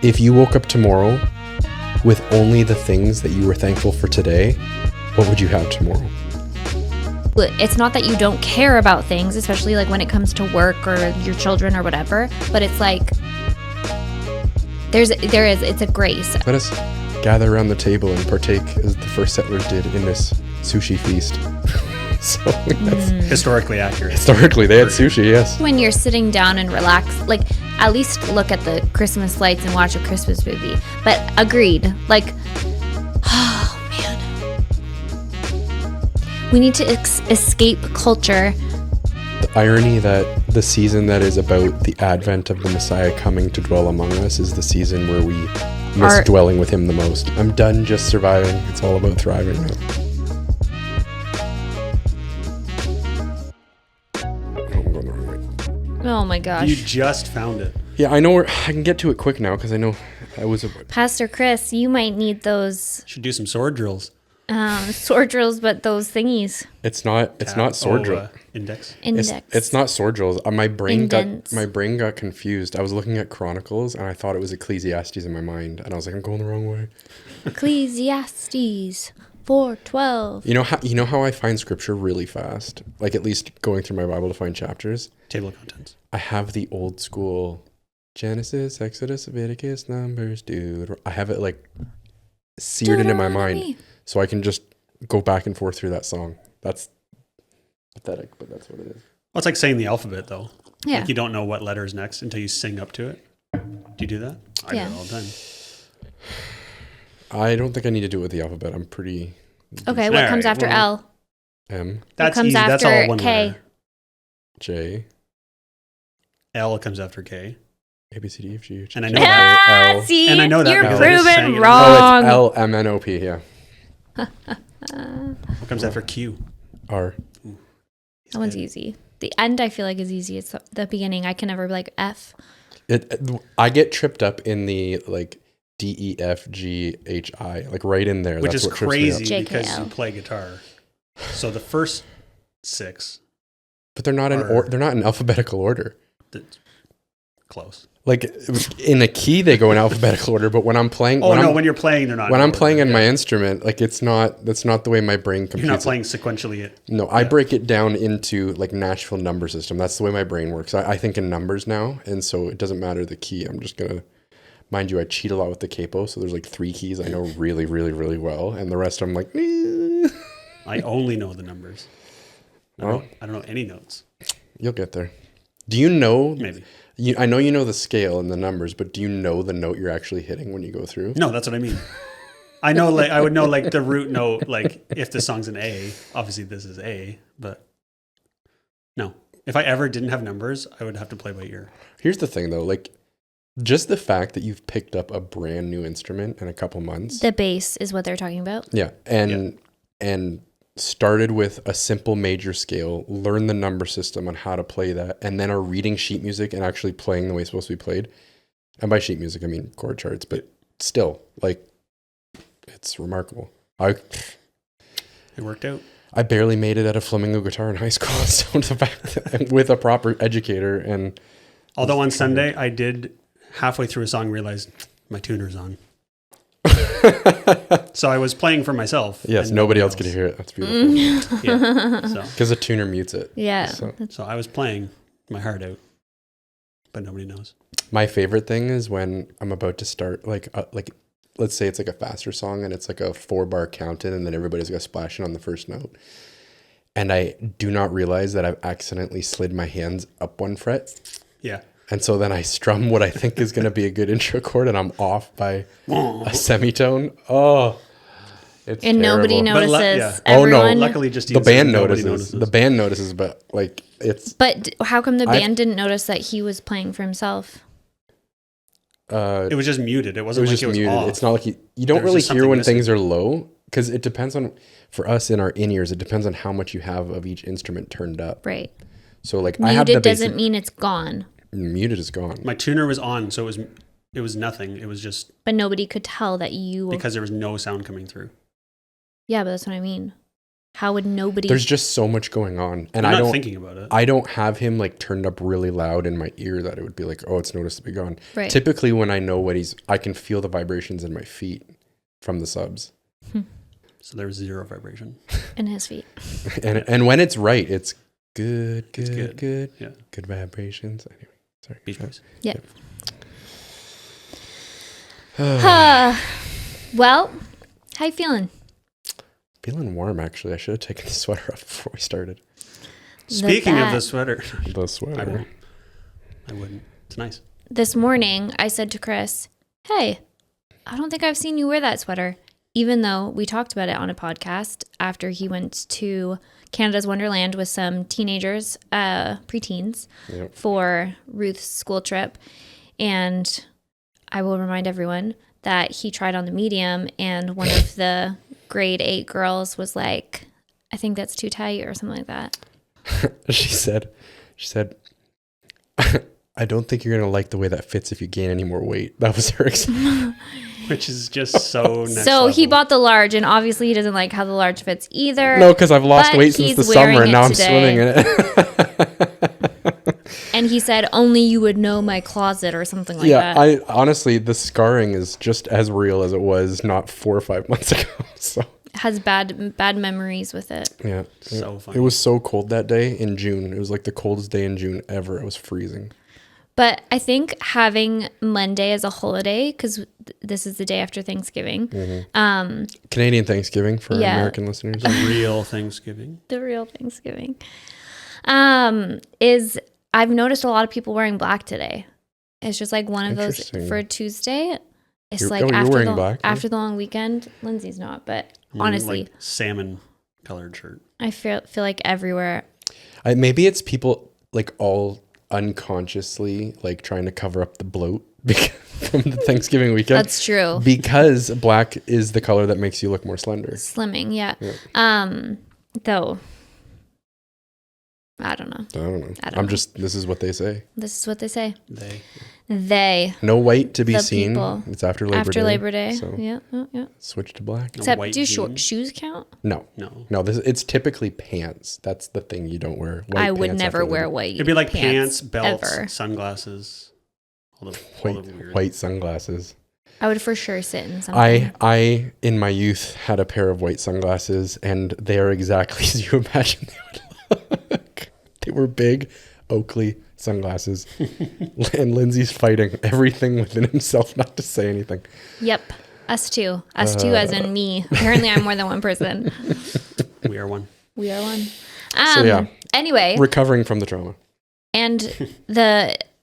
if you woke up tomorrow with only the things that you were thankful for today, what would you have tomorrow? It's not that you don't care about things, especially like when it comes to work or your children or whatever, but it's like it's a grace. Let us gather around the table and partake as the first settlers did in this sushi feast. So that's historically accurate. Historically, they had sushi, yes. When you're sitting down and relax, like at least look at the Christmas lights and watch a Christmas movie. But agreed, like, oh man, we need to escape culture. The irony that the season that is about the advent of the Messiah coming to dwell among us is the season where we miss dwelling with him the most. I'm done just surviving. It's all about thriving now. Oh my gosh. You just found it. Yeah, I know I can get to it quick now because I know I was... Pastor Chris, you might need those... Should do some sword drills. Sword drills, but those thingies. It's not sword drill. Index. It's not sword drills. My brain got confused. I was looking at Chronicles and I thought it was Ecclesiastes in my mind. And I was like, I'm going the wrong way. Ecclesiastes 4:12. You know how I find scripture really fast? Like at least going through my Bible to find chapters. Table of contents. I have the old school Genesis, Exodus, Leviticus, Numbers, dude. I have it like seared into my mind. So I can just go back and forth through that song. That's pathetic, but that's what it is. Well, it's like saying the alphabet, though. Yeah. Like you don't know what letter is next until you sing up to it. Do you do that? I do it all the time. I don't think I need to do it with the alphabet. I'm pretty... Okay, what comes after L? M. That's what comes easy. after That's all one K? letter. J. L comes after K. A, B, C, D, F, G, H, and I know that. L. See, and I know that you're because I just sang proven it. wrong. Oh, it's L, M, N, O, P, yeah. What comes after Q? R. That one's easy. The end, I feel like, is easy. It's the beginning. I can never be like F. I get tripped up in the like D, E, F, G, H, I, like right in there. Which That's is what trips me up. crazy because JKL. you play guitar. So the first 6. But they're not they're not in alphabetical order. Close. Like in a key, they go in alphabetical order. But when I'm playing, when you're playing, they're not. When I'm playing in my instrument, like that's not the way my brain computes. You're not playing sequentially. I break it down into like Nashville number system. That's the way my brain works. I think in numbers now, and so it doesn't matter the key. I'm just gonna, mind you, I cheat a lot with the capo. So there's like 3 keys I know really, really, really well, and the rest I'm like. I only know the numbers. I don't know any notes. You'll get there. Do you know? Maybe. I know you know the scale and the numbers, but do you know the note you're actually hitting when you go through? No, that's what I mean. I know, like, I would know, like, the root note, like, if the song's an A, obviously this is A, but no. If I ever didn't have numbers, I would have to play by ear. Here's the thing, though. Like, just the fact that you've picked up a brand new instrument in a couple months. The bass is what they're talking about. Yeah. And started with a simple major scale, learn the number system on how to play that, and then are reading sheet music and actually playing the way it's supposed to be played. And by sheet music, I mean chord charts, but still, like, it's remarkable. It worked out. I barely made it at a flamingo guitar in high school. So the fact that with a proper educator and... Although on Sunday, I did halfway through a song realize my tuner's on. So I was playing for myself. Yes, nobody else could hear it. That's beautiful. Yeah. Because the tuner mutes it. Yeah. So I was playing my heart out, but nobody knows. My favorite thing is when I'm about to start, like let's say it's like a faster song and it's like a 4-bar count in and then everybody's got splashing on the first note. And I do not realize that I've accidentally slid my hands up 1 fret. Yeah. And so then I strum what I think is going to be a good intro chord and I'm off by a semitone. Oh, it's and terrible. Nobody notices. Oh no! Luckily, just the band notices. The band notices, but like it's. But how come the band didn't notice that he was playing for himself? It was just muted. It wasn't just muted. off. It's not like you don't really hear when things are low because it depends on. For us in our in-ears, it depends on how much you have of each instrument turned up. Right. So like muted I have the doesn't mean it's gone. Muted is gone. My tuner was on, so it was nothing. It was just. But nobody could tell that you. Because there was no sound coming through. Yeah, but that's what I mean. How would nobody? There's just so much going on, and I'm I not don't thinking about it. I don't have him like turned up really loud in my ear that it would be like, oh, it's noticeably gone. Right. Typically, when I know what I can feel the vibrations in my feet from the subs, So there's 0 vibration. in his feet. and when it's right, it's good, It's good. good, Yeah. good vibrations. Anyway, sorry. Beach Boys. Yeah. Well, how you feeling? Feeling warm, actually. I should have taken the sweater off before we started. Speaking of bat. the sweater, The sweater. I won't. I wouldn't. It's nice. This morning, I said to Chris, "Hey, I don't think I've seen you wear that sweater." Even though we talked about it on a podcast after he went to Canada's Wonderland with some teenagers, preteens, Yep. for Ruth's school trip. And I will remind everyone that he tried on the medium, and one of the grade 8 girls was like, "I think that's too tight," or something like that. She said, I don't think you're going to like the way that fits if you gain any more weight. That was her example. Which is just so next So he level. bought the large, and obviously he doesn't like how the large fits either. No, because I've lost But weight since the he's wearing summer, and it now I'm today. swimming in it. And he said, "Only you would know my closet," or something like Yeah, that. I honestly, the scarring is just as real as it was not 4 or 5 months ago. So Has bad memories with it. yeah, So funny. It was so cold that day in June. It was like the coldest day in June ever. It was freezing. But I think having Monday as a holiday, because this is the day after Thanksgiving, Canadian Thanksgiving for Yeah. American listeners. The real Thanksgiving. the real Thanksgiving, is I've noticed a lot of people wearing black today. It's just like one of those Interesting. for Tuesday. It's You're- like you're after wearing the black, yeah? after the long weekend. Lindsay's not, but Mm, honestly, like salmon colored shirt. I feel like everywhere. Maybe it's people like all unconsciously like trying to cover up the bloat from the Thanksgiving weekend. That's true. Because black is the color that makes you look more slender. Slimming, yeah. Yeah. Though I don't know. I don't know. I don't know. This is what they say. This is what they say. They. No white to be The seen. people. It's after Labor Day. After Labor Day. So Yeah. switch to black. No Except white do short jeans? shoes count? No. No. It's typically pants. That's the thing you don't wear. White I would pants never after wear Labor- white. It'd be like pants, belts, ever. sunglasses. All the weird. white sunglasses. I would for sure sit in something. I in my youth had a pair of white sunglasses, and they are exactly as you imagine they would look. They were big Oakley sunglasses, and Lindsay's fighting everything within himself not to say anything. Yep. Us too. Us too, as in me. Apparently, I'm more than one person. We are one. We are one. So, yeah. Anyway, Recovering from the trauma. and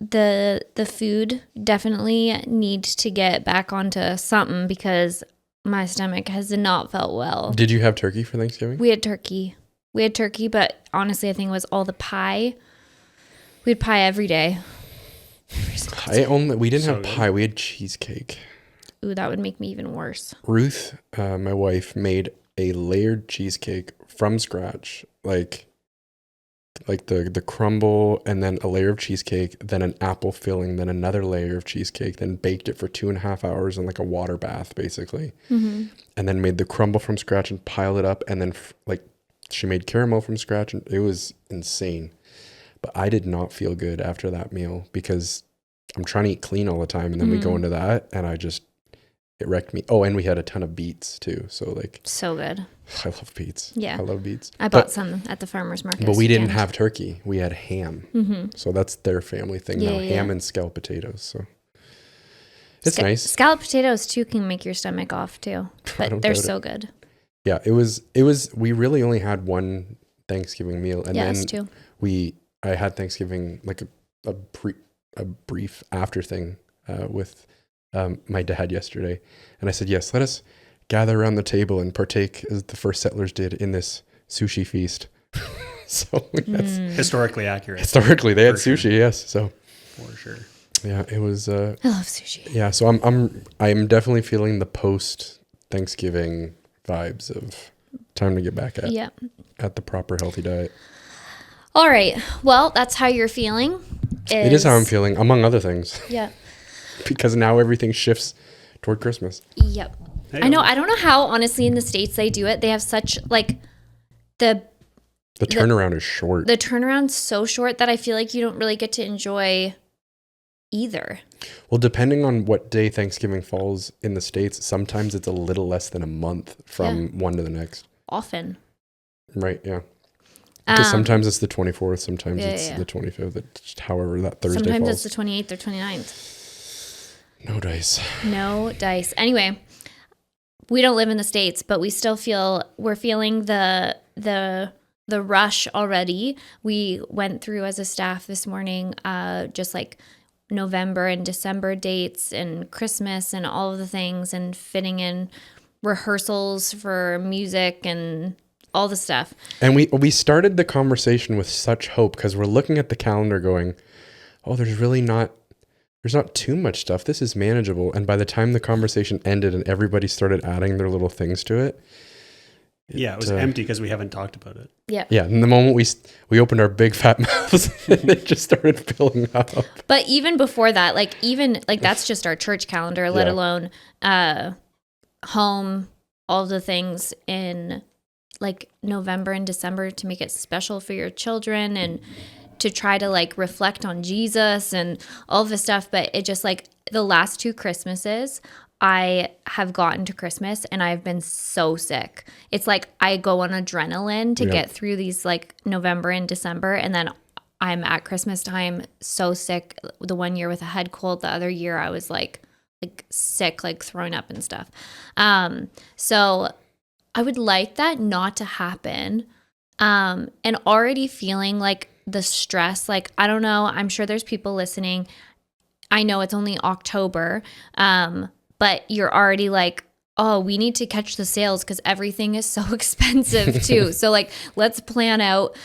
the food definitely needs to get back onto something because my stomach has not felt well. Did you have turkey for Thanksgiving? We had turkey. But honestly, I think it was all the pie. We had pie every day. We didn't So have good. pie. We had cheesecake. Ooh, that would make me even worse. Ruth, my wife, made a layered cheesecake from scratch, like the crumble, and then a layer of cheesecake, then an apple filling, then another layer of cheesecake, then baked it for 2.5 hours in like a water bath, basically, and then made the crumble from scratch and piled it up, and then she made caramel from scratch, and it was insane. But I did not feel good after that meal because I'm trying to eat clean all the time, and then we go into that, and it wrecked me. Oh, and we had a ton of beets too. So So good. I love beets. Yeah. I love beets. I bought some at the farmer's market. But we this didn't weekend. have turkey. We had ham. So that's their family thing now. Yeah. Ham and scalloped potatoes. So it's Sca- nice. Scalloped potatoes too can make your stomach off too, but don't they're doubt it. so good. Yeah, it was. We really only had one Thanksgiving meal, and Yeah, then us too. I had Thanksgiving like a brief after thing with my dad yesterday, and I said, yes, let us gather around the table and partake as the first settlers did in this sushi feast. So that's Historically accurate. historically they had For sure. sushi, yes. So For sure. yeah, it was. I love sushi. Yeah, so I'm definitely feeling the post Thanksgiving vibes of time to get back Yeah. at the proper healthy diet. All right. Well, that's how you're feeling. It is how I'm feeling, among other things, Yeah. because now everything shifts toward Christmas. Yep. Hey, I know. I don't know how, honestly, in the States they do it. They have such, like, the turnaround is short. The turnaround's so short that I feel like you don't really get to enjoy either. Well, depending on what day Thanksgiving falls in the States, sometimes it's a little less than a month from one to the next. Often. Right, yeah. Because sometimes it's the 24th, sometimes it's the 25th, it's however that Thursday sometimes falls. it's the 28th or 29th. No dice. No dice. Anyway, we don't live in the States, but we still we're feeling the rush already. We went through as a staff this morning, just like November and December dates and Christmas and all of the things, and fitting in rehearsals for music and all the stuff. And we started the conversation with such hope because we're looking at the calendar going, oh, there's not too much stuff. This is manageable. And by the time the conversation ended and everybody started adding their little things to it. It was empty because we haven't talked about it. Yeah. Yeah. And the moment we opened our big fat mouths, it just started filling up. But even before that, that's just our church calendar, let alone home, all the things in like November and December to make it special for your children and to try to like reflect on Jesus and all of this stuff. But it just like the last 2 Christmases, I have gotten to Christmas and I've been so sick. It's like I go on adrenaline to get through these like November and December, and then I'm at Christmas time so sick. The one year with a head cold, the other year I was like sick, like throwing up and stuff. So I would like that not to happen. And already feeling like the stress, like, I don't know, I'm sure there's people listening. I know it's only October, but you're already like, oh, we need to catch the sales because everything is so expensive too. So like, let's plan out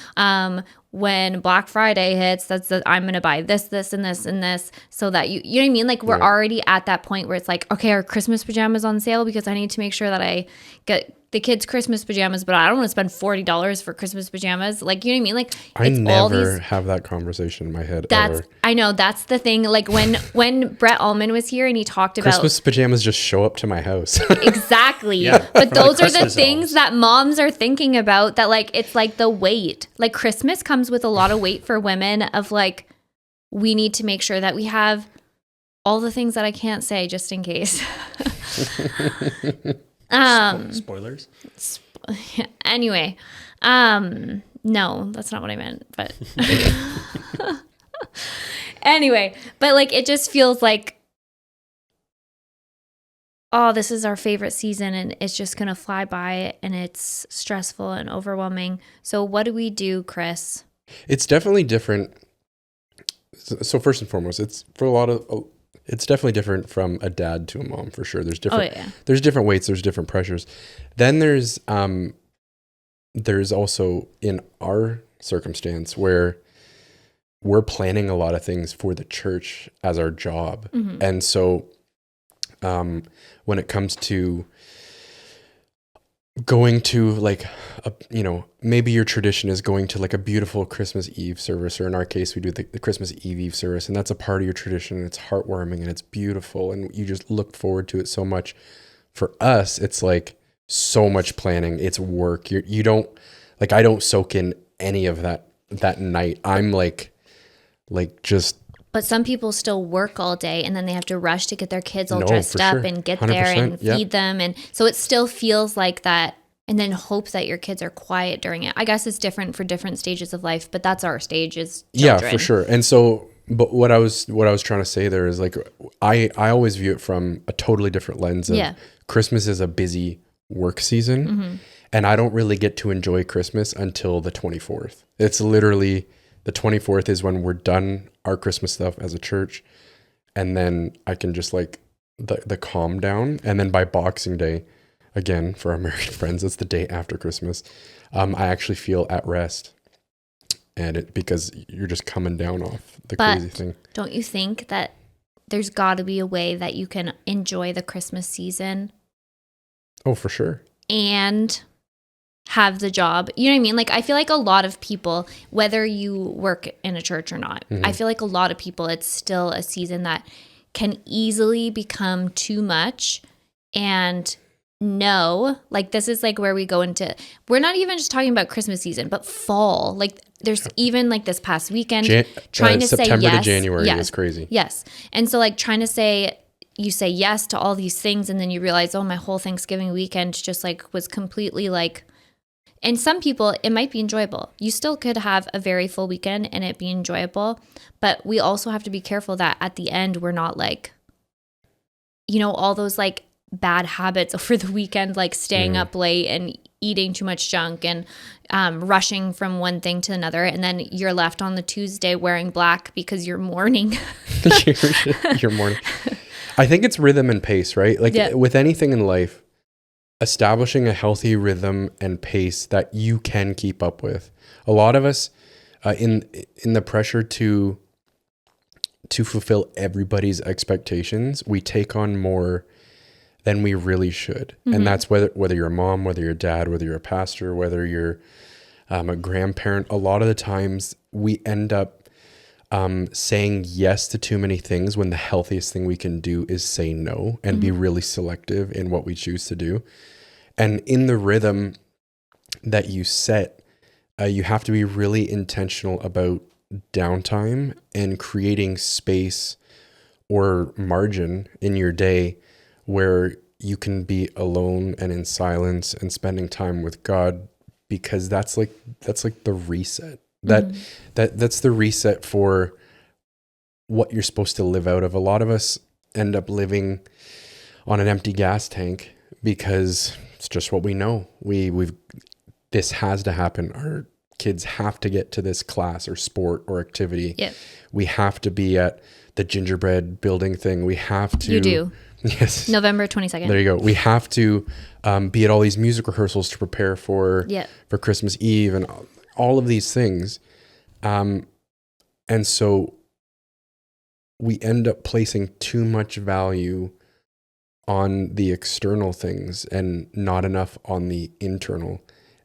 when Black Friday hits, I'm going to buy this, and this, and this, so that you know what I mean? Like we're already at that point where it's like, okay, our Christmas pajamas on sale because I need to make sure that I get the kids' Christmas pajamas, but I don't want to spend $40 for Christmas pajamas. Like, you know what I mean? Like, I never have that conversation in my head ever. I know, that's the thing. Like when Brett Allman was here and he talked about Christmas pajamas just show up to my house. Exactly. Yeah, but those are the Christmas things elves. that moms are thinking about, that like, it's like the weight. Like Christmas comes with a lot of weight for women of like, we need to make sure that we have all the things that I can't say just in case. Spoilers. Anyway, no, that's not what I meant, but anyway, but like, it just feels like, oh, this is our favorite season and it's just going to fly by and it's stressful and overwhelming. So what do we do, Chris? It's definitely different. So first and foremost, it's definitely different from a dad to a mom for sure. There's different, there's different weights, there's different pressures. Then there's also in our circumstance where we're planning a lot of things for the church as our job. Mm-hmm. And so when it comes to going to like, maybe your tradition is going to like a beautiful Christmas Eve service, or in our case, we do the Christmas Eve service, and that's a part of your tradition, and it's heartwarming and it's beautiful, and you just look forward to it so much. For us, it's like so much planning. It's work. You don't like, I don't soak in any of that night. I'm like just. But some people still work all day and then they have to rush to get their kids all dressed up and get there and feed them. And so it still feels like that, and then hope that your kids are quiet during it. I guess it's different for different stages of life, but that's our stage as children. Yeah, for sure. And so, but what I was trying to say there is like, I always view it from a totally different lens of Christmas is a busy work season. Mm-hmm. And I don't really get to enjoy Christmas until the 24th. It's literally the 24th is when we're done our Christmas stuff as a church. And then I can just like the calm down. And then by Boxing Day, again, for our married friends, it's the day after Christmas. I actually feel at rest. And because you're just coming down off the crazy thing. Don't you think that there's got to be a way that you can enjoy the Christmas season? Oh, for sure. And have the job. You know what I mean? Like, I feel like a lot of people, whether you work in a church or not, mm-hmm. I feel like a lot of people, it's still a season that can easily become too much and know, like this is like where we go into, we're not even just talking about Christmas season, but fall. Like there's even like this past weekend trying to September say yes. to January yes, is crazy. Yes. And so like trying to say, you say yes to all these things and then you realize, oh, my whole Thanksgiving weekend just like was completely like, and some people, it might be enjoyable. You still could have a very full weekend and it be enjoyable, but we also have to be careful that at the end, we're not like, you know, all those like bad habits over the weekend, like staying up late and eating too much junk and rushing from one thing to another. And then you're left on the Tuesday wearing black because you're mourning. You're mourning. I think it's rhythm and pace, right? Like with anything in life, establishing a healthy rhythm and pace that you can keep up with. A lot of us in the pressure to fulfill everybody's expectations, we take on more than we really should. Mm-hmm. And that's whether you're a mom, whether you're a dad, whether you're a pastor, whether you're a grandparent. A lot of the times we end up saying yes to too many things when the healthiest thing we can do is say no and be really selective in what we choose to do. And in the rhythm that you set, you have to be really intentional about downtime and creating space or margin in your day where you can be alone and in silence and spending time with God, because that's like the reset. That's the reset for what you're supposed to live out of. A lot of us end up living on an empty gas tank because it's just what we know. This has to happen. Our kids have to get to this class or sport or activity. Yep. We have to be at the gingerbread building thing. We have to. You do. Yes. November 22nd. There you go. We have to be at all these music rehearsals to prepare for Christmas Eve and all of these things. And so we end up placing too much value on the external things and not enough on the internal.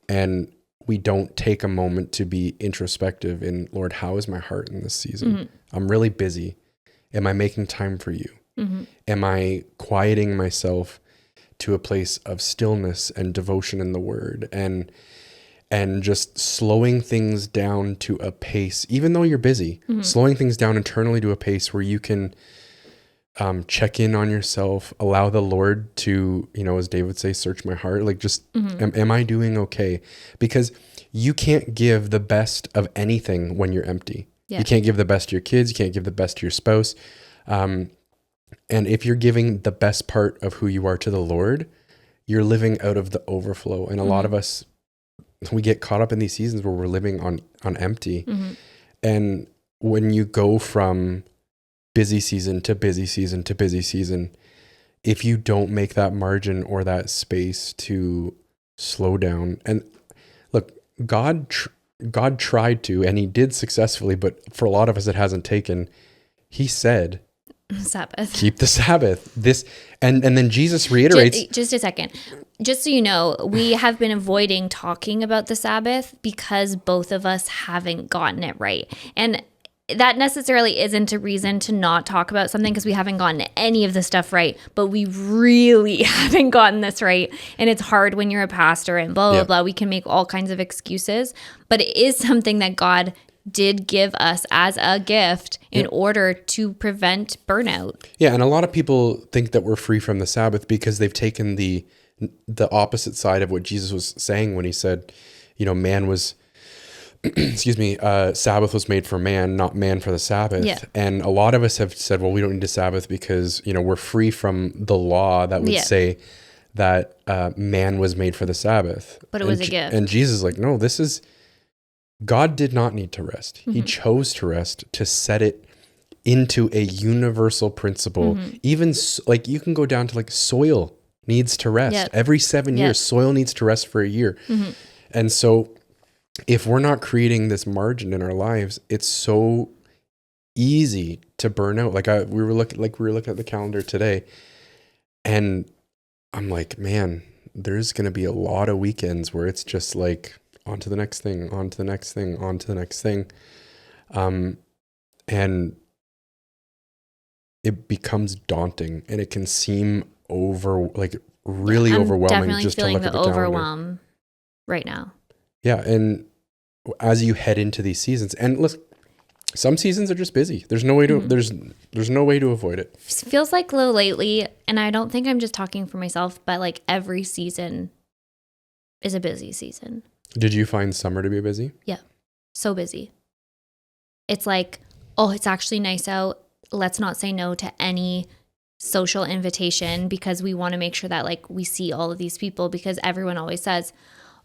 And we don't take a moment to be introspective in, Lord, how is my heart in this season? Mm-hmm. I'm really busy. Am I making time for you? Mm-hmm. Am I quieting myself to a place of stillness and devotion in the word and just slowing things down to a pace, even though you're busy, slowing things down internally to a pace where you can check in on yourself, allow the Lord to, as David would say, search my heart. Like just, am I doing okay? Because you can't give the best of anything when you're empty. Yeah. You can't give the best to your kids. You can't give the best to your spouse. And if you're giving the best part of who you are to the Lord, you're living out of the overflow. And a lot of us, we get caught up in these seasons where we're living on empty. Mm-hmm. And when you go from busy season to busy season to busy season, if you don't make that margin or that space to slow down, and look, God tried to, and he did successfully, but for a lot of us, it hasn't taken. He said, Sabbath. Keep the Sabbath. And then Jesus reiterates. Just a second. Just so you know, we have been avoiding talking about the Sabbath because both of us haven't gotten it right. And that necessarily isn't a reason to not talk about something because we haven't gotten any of the stuff right, but we really haven't gotten this right. And it's hard when you're a pastor and blah, blah, blah. We can make all kinds of excuses, but it is something that God did give us as a gift in order to prevent burnout. Yeah, and a lot of people think that we're free from the Sabbath because they've taken the opposite side of what Jesus was saying when he said, man was, Sabbath was made for man, not man for the Sabbath. Yeah. And a lot of us have said, well, we don't need a Sabbath because, we're free from the law that would say that man was made for the Sabbath. But it was a gift. And Jesus is like, no, God did not need to rest. Mm-hmm. He chose to rest to set it into a universal principle. Mm-hmm. Even like you can go down to like soil needs to rest. Yep. Every 7 years, soil needs to rest for a year. Mm-hmm. And so if we're not creating this margin in our lives, it's so easy to burn out. Like we were looking at the calendar today, and I'm like, man, there's going to be a lot of weekends where it's just like, on to the next thing, on to the next thing, on to the next thing. And it becomes daunting and it can seem really I'm overwhelming definitely just to feeling look at the the calendar. overwhelm right now. Yeah, and as you head into these seasons, and look, some seasons are just busy. There's no way to there's no way to avoid it. Feels like low lately, and I don't think I'm just talking for myself, but like every season is a busy season. Did you find summer to be busy? Yeah, so busy. It's like, oh, it's actually nice out. Let's not say no to any social invitation because we want to make sure that like we see all of these people, because everyone always says,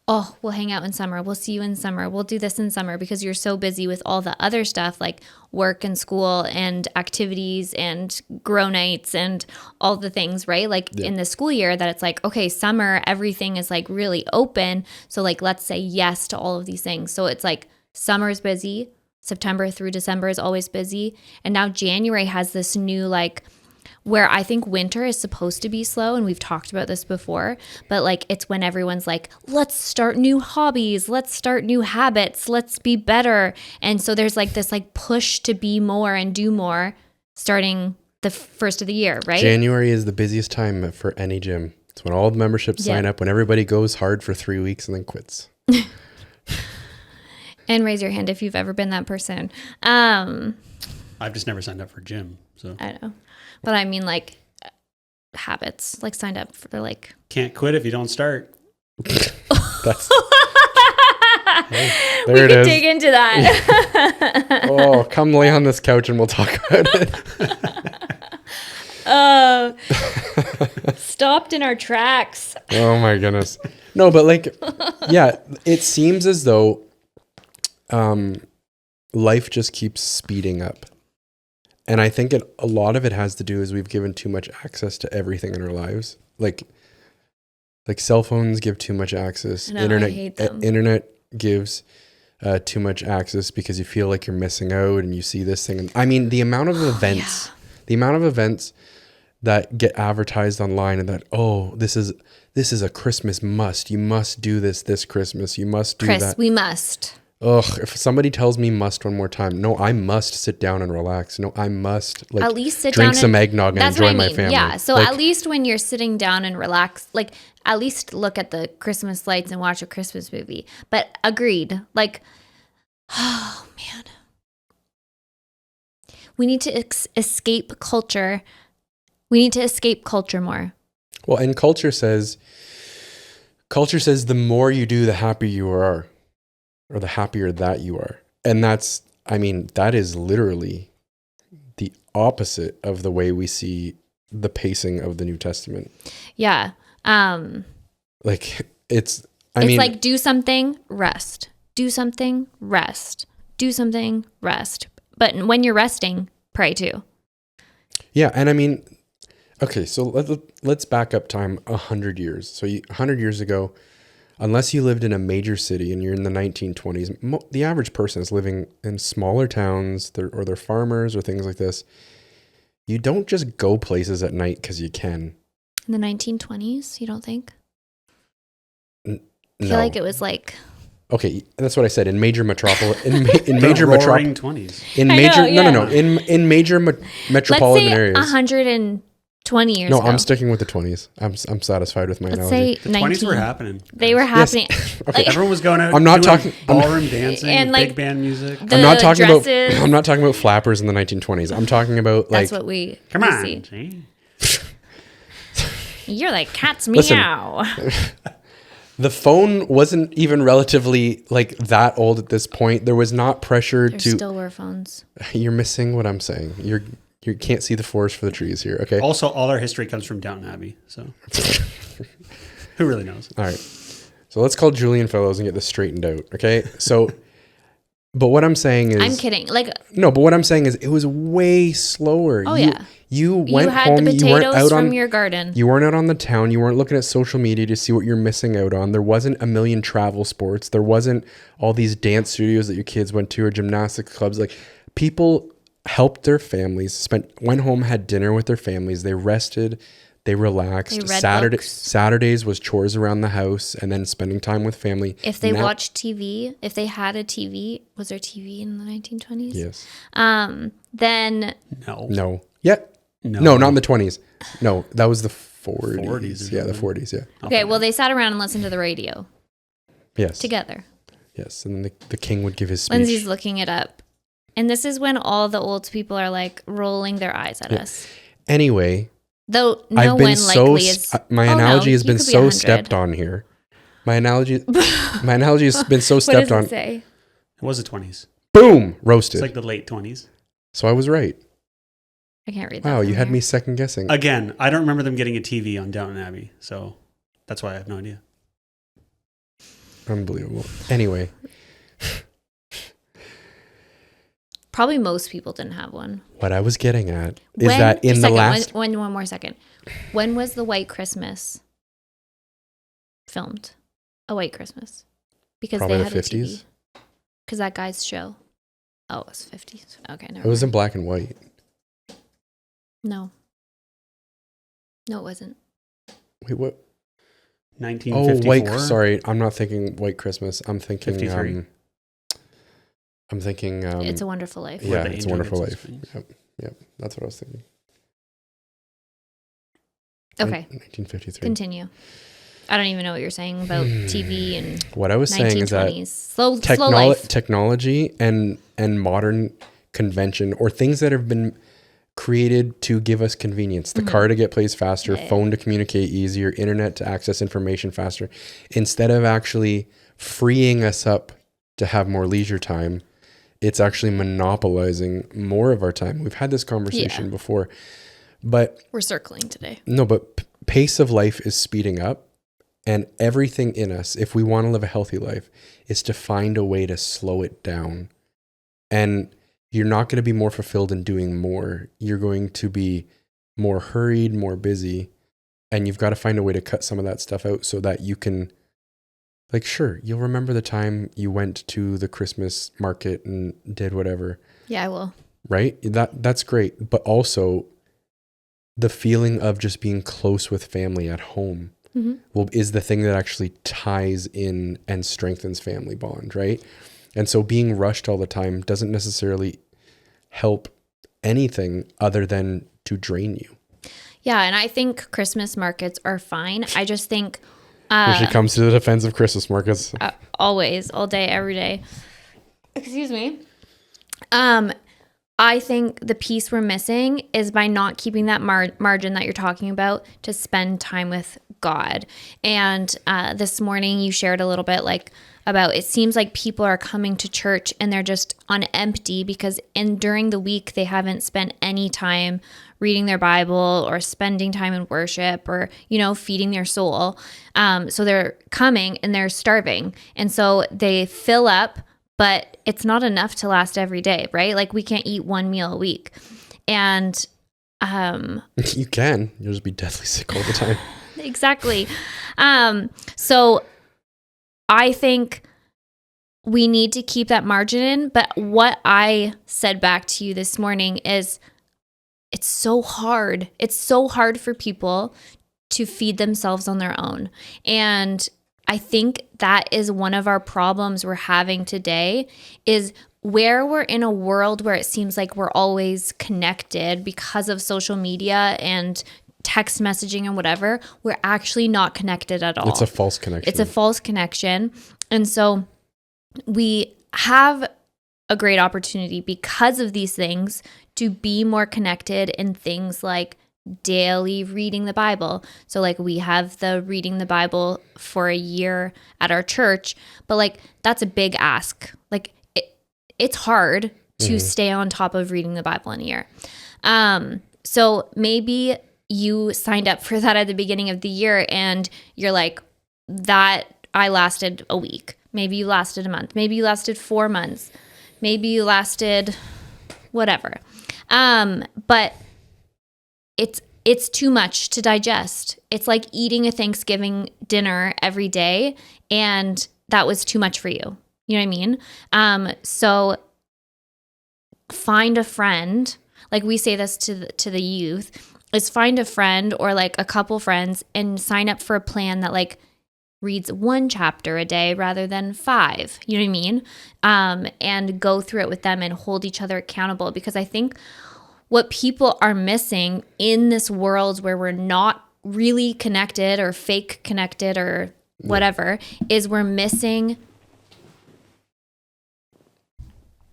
oh, we'll hang out in summer. We'll see you in summer. We'll do this in summer, because you're so busy with all the other stuff like work and school and activities and grow nights and all the things, right? Like in the school year that it's like, okay, summer, everything is like really open. So like, let's say yes to all of these things. So it's like summer is busy. September through December is always busy. And now January has this new like, where I think winter is supposed to be slow, and we've talked about this before, but like it's when everyone's like, let's start new hobbies, let's start new habits, let's be better. And so there's like this like push to be more and do more starting the first of the year, right? January is the busiest time for any gym. It's when all the memberships sign up, when everybody goes hard for 3 weeks and then quits. And raise your hand if you've ever been that person. I've just never signed up for gym, so I know. But I mean like habits, like signed up for like. Can't quit if you don't start. That's Hey, there we it could is. dig into that. Oh, come lay on this couch and we'll talk about it. Stopped in our tracks. Oh my goodness. No, but like, yeah, it seems as though life just keeps speeding up. And I think a lot of it has to do is we've given too much access to everything in our lives. Like cell phones give too much access. No, I hate them. Internet gives too much access because you feel like you're missing out and you see this thing. And I mean, the amount of events, that get advertised online and that, oh, this is a Christmas must. You must do this Christmas. You must do Chris, that. we must. Ugh, if somebody tells me must one more time, no, I must sit down and relax. No, I must like at least sit drink down some eggnog and enjoy my family. Yeah, so like, at least when you're sitting down and relax, like at least look at the Christmas lights and watch a Christmas movie. But agreed, like, oh man, we need to escape culture. We need to escape culture more. well, and culture says the more you do, the happier you are. Or the happier that you are. And that is literally the opposite of the way we see the pacing of the New Testament. Yeah. Like it's like do something, rest. Do something, rest. Do something, rest. But when you're resting, pray too. yeah. And I mean, okay, so let's back up time 100 years. So 100 years ago, unless you lived in a major city and you're in the 1920s, the average person is living in smaller towns or they're farmers or things like this. You don't just go places at night because you can. In the 1920s, you don't think? No. I feel like it was like... Okay, that's what I said. In major metropolitan... in The major roaring 20s. In I major... know, yeah. No. In major metropolitan let's say areas. 120 years No, ago. I'm sticking with the 20s. I'm satisfied with my Let's analogy. say The 19. 20s were happening. They were Yes. happening. Okay. Everyone was going out. I'm not doing talking- ballroom dancing and, and like, big band music. The I'm not talking dresses. about... I'm not talking about flappers in the 1920s. I'm talking about like... That's what we Come we on. see. See? You're like cat's Listen. meow. The phone wasn't even relatively like that old at this point. There was not pressure There to... still were phones. You're missing what I'm saying. You can't see the forest for the trees here, okay? Also, all our history comes from Downton Abbey. So who really knows? All right. So let's call Julian Fellows and get this straightened out, okay? So, but what I'm saying is... I'm kidding. Like, No, but what I'm saying is it was way slower. oh yeah. You You went had home, the you weren't potatoes out from on... your garden. You weren't out on the town. You weren't looking at social media to see what you're missing out on. There wasn't a million travel sports. There wasn't all these dance studios that your kids went to or gymnastics clubs. Like people helped their families, went home, had dinner with their families. They rested, they relaxed. They read books. Saturdays was chores around the house and then spending time with family. If they watched TV, if they had a TV, was there TV in the 1920s? Yes. Then No. No. Yeah. No. No, not in the 20s. No, that was the 40s. 40s or Yeah, the something. 40s. Yeah. Okay, well, they sat around and listened to the radio Yes. together. Yes, and then the king would give his speech. Lindsay's looking it up. And this is when all the old people are like rolling their eyes at us. Anyway, Though no I've been one so likely is. my Oh, analogy no, has you been could be so 100. stepped on here. My analogy has been so What stepped does on. it say? It was the 20s. Boom, roasted. It's like the late 20s. So I was right. I can't read that. Wow, from you had here. me second guessing. Again, I don't remember them getting a TV on Downton Abbey, so that's why I have no idea. Unbelievable. Anyway, Probably most people didn't have one. what I was getting at is that in the last one more second. When was the White Christmas filmed? A White Christmas. Because Probably they the had a 50s. TV. Because that guy's show. Oh, it was 50s. Okay, never it was in mind. black and white. No. No, it wasn't. Wait, what? 1954. Oh, white. Sorry, I'm not thinking White Christmas. I'm thinking 53. I'm thinking It's a Wonderful Life. yeah, Where the It's a angel Wonderful gets his Life. wings. Yep. That's what I was thinking. Okay, 1953. continue. I don't even know what you're saying about TV and What I was saying is that 1920s. Slow life. technology and modern convention or things that have been created to give us convenience. The car to get places faster, Yeah. phone to communicate easier, internet to access information faster, instead of actually freeing us up to have more leisure time, it's actually monopolizing more of our time. We've had this conversation Yeah. before, but We're circling today. no, but pace of life is speeding up, and everything in us, if we want to live a healthy life, is to find a way to slow it down. And you're not going to be more fulfilled in doing more. You're going to be more hurried, more busy, and you've got to find a way to cut some of that stuff out so that you can, like, sure, you'll remember the time you went to the Christmas market and did whatever, Yeah, I will. right? That's great. But also the feeling of just being close with family at home is the thing that actually ties in and strengthens family bond, right? And so being rushed all the time doesn't necessarily help anything other than to drain you. Yeah, and I think Christmas markets are fine. I just think Here she comes to the defense of Christmas markets. always, all day, every day. Excuse me. I think the piece we're missing is by not keeping that margin that you're talking about to spend time with God. And this morning you shared a little bit about it seems like people are coming to church and they're just on empty because during the week they haven't spent any time reading their Bible or spending time in worship or, feeding their soul. So they're coming and they're starving. And so they fill up, but it's not enough to last every day, right? Like we can't eat one meal a week. And You can. You'll just be deathly sick all the time. exactly. So I think we need to keep that margin in. But what I said back to you this morning is it's so hard. It's so hard for people to feed themselves on their own. And I think that is one of our problems we're having today is where we're in a world where it seems like we're always connected because of social media and text messaging and whatever, we're actually not connected at all. It's a false connection. It's a false connection. And so we have a great opportunity because of these things to be more connected in things like daily reading the Bible. So we have the reading the Bible for a year at our church, but that's a big ask. It's hard to stay on top of reading the Bible in a year. So maybe you signed up for that at the beginning of the year and you're like, that I lasted a week. Maybe you lasted a month. Maybe you lasted 4 months. Maybe you lasted whatever. But it's too much to digest. It's like eating a Thanksgiving dinner every day, and that was too much for you. You know what I mean? So find a friend. We say this to the youth, is find a friend or a couple friends and sign up for a plan that reads 1 chapter a day rather than 5. You know what I mean? And go through it with them and hold each other accountable, because I think what people are missing in this world where we're not really connected or fake connected or whatever is we're missing.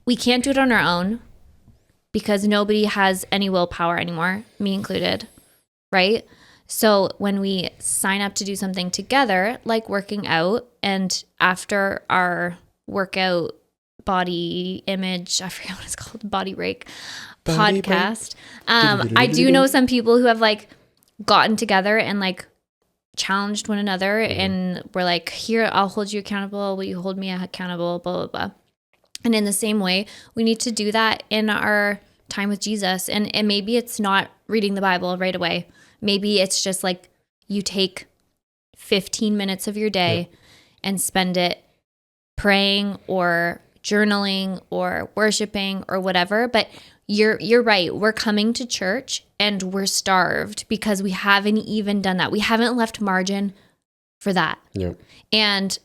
We can't do it on our own because nobody has any willpower anymore, me included, right? So when we sign up to do something together, like working out, and after our workout body image, I forget what it's called, body break podcast, I do know some people who have like gotten together and like challenged one another, and we're like, here, I'll hold you accountable, will you hold me accountable, blah, blah, blah. And in the same way, we need to do that in our time with Jesus. And maybe it's not reading the Bible right away. Maybe it's just like you take 15 minutes of your day and spend it praying or journaling or worshiping or whatever. But you're right. We're coming to church and we're starved because we haven't even done that. We haven't left margin for that. Yeah. And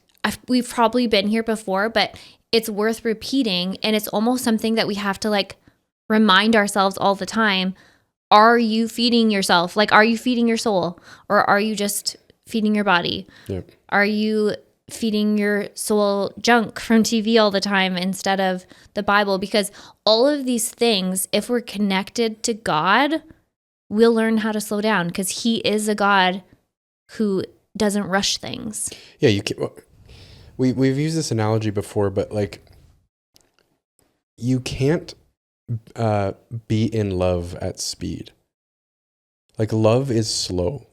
we've probably been here before, but it's worth repeating. And it's almost something that we have to like remind ourselves all the time. Are you feeding yourself? Like, are you feeding your soul, or are you just feeding your body? Yep. Are you feeding your soul junk from TV all the time instead of the Bible? Because all of these things, if we're connected to God, we'll learn how to slow down, because he is a God who doesn't rush things. Yeah, you can. We've used this analogy before, but like, you can't be in love at speed. Like, love is slow.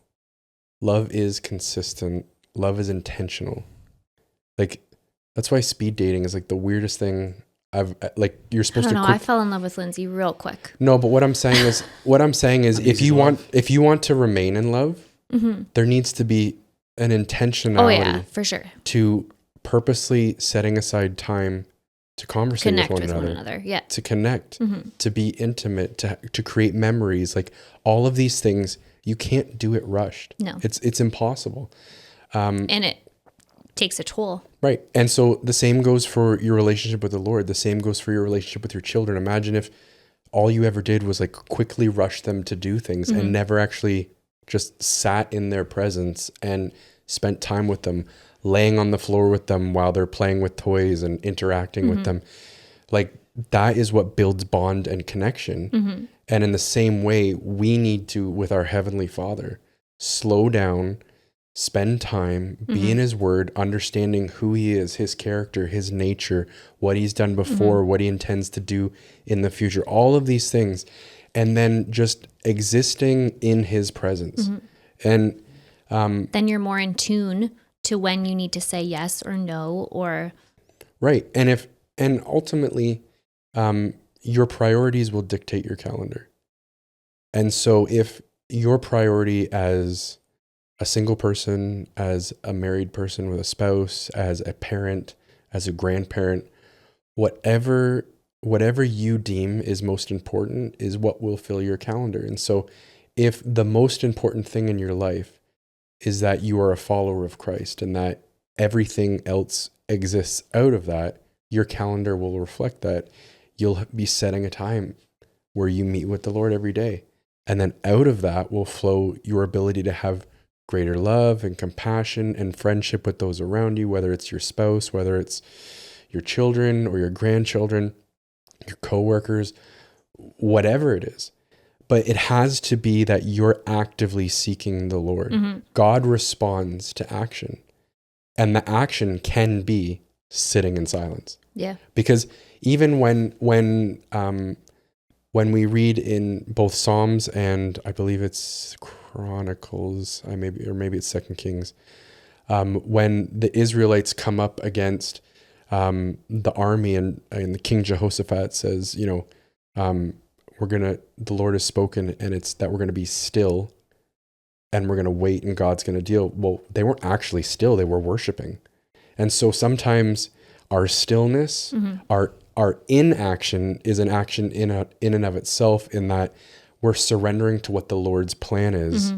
Love is consistent. Love is intentional. Like, that's why speed dating is like the weirdest thing I've like. You're supposed to. I fell in love with Lindsay real quick. No, but what I'm saying is, if you want to remain in love, there needs to be an intentionality. Oh yeah, for sure. To purposely setting aside time to conversate with one another. Yeah. To connect, to be intimate, to create memories, like all of these things, you can't do it rushed. No. It's impossible. And it takes a toll. Right. And so the same goes for your relationship with the Lord. The same goes for your relationship with your children. Imagine if all you ever did was like quickly rush them to do things and never actually just sat in their presence and spent time with them, laying on the floor with them while they're playing with toys and interacting with them. Like, that is what builds bond and connection. And in the same way, we need to, with our Heavenly Father, slow down, spend time, be in his word, understanding who he is, his character, his nature, what he's done before, what he intends to do in the future, all of these things, and then just existing in his presence. And then you're more in tune to when you need to say yes or no, or right. And ultimately, your priorities will dictate your calendar. And so if your priority as a single person, as a married person with a spouse, as a parent, as a grandparent, whatever you deem is most important is what will fill your calendar. And so if the most important thing in your life is that you are a follower of Christ and that everything else exists out of that, your calendar will reflect that. You'll be setting a time where you meet with the Lord every day. And then out of that will flow your ability to have greater love and compassion and friendship with those around you, whether it's your spouse, whether it's your children or your grandchildren, your coworkers, whatever it is. But it has to be that you're actively seeking the Lord. God responds to action. And the action can be sitting in silence. yeah. Because even when we read in both Psalms and I believe it's Chronicles, maybe it's 2 Kings, when the Israelites come up against the army and the King Jehoshaphat says, the Lord has spoken and it's that we're going to be still and we're going to wait and God's going to deal. Well, they weren't actually still, they were worshiping. And so sometimes our stillness, our inaction is an action in and of itself, in that we're surrendering to what the Lord's plan is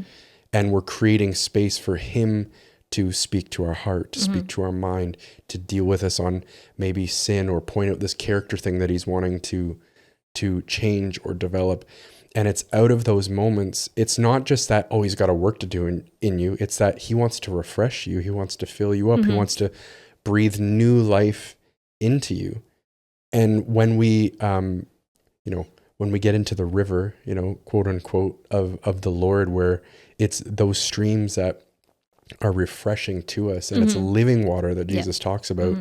and we're creating space for him to speak to our heart, to speak to our mind, to deal with us on maybe sin or point out this character thing that he's wanting to change or develop. And it's out of those moments. It's not just that, oh, he's got a work to do in you. It's that he wants to refresh you. He wants to fill you up. He wants to breathe new life into you. And when we, when we get into the river, quote unquote, of the Lord, where it's those streams that are refreshing to us, and it's living water that Jesus talks about,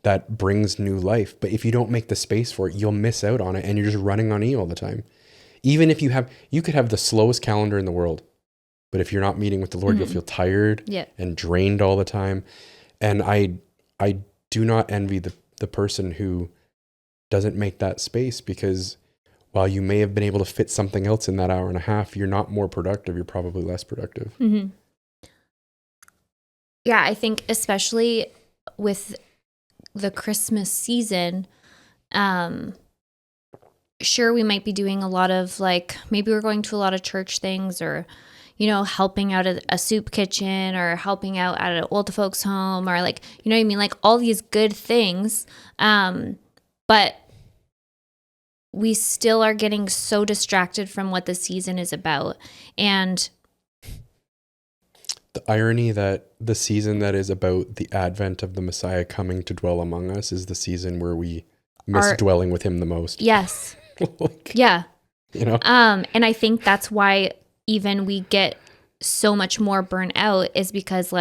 that brings new life. But if you don't make the space for it, you'll miss out on it, and you're just running on E all the time. Even if you could have the slowest calendar in the world, but if you're not meeting with the Lord, you'll feel tired and drained all the time. And I do not envy the person who doesn't make that space, because while you may have been able to fit something else in that hour and a half, you're not more productive. You're probably less productive. Mm-hmm. Yeah, I think especially with the Christmas season, sure, we might be doing a lot of maybe we're going to a lot of church things, or, helping out at a soup kitchen, or helping out at an old folks home, or you know what I mean? All these good things. But we still are getting so distracted from what the season is about. And the irony that the season that is about the advent of the Messiah coming to dwell among us is the season where we miss dwelling with him the most. Yes. Yeah. And I think that's why even we get so much more burnt out, is because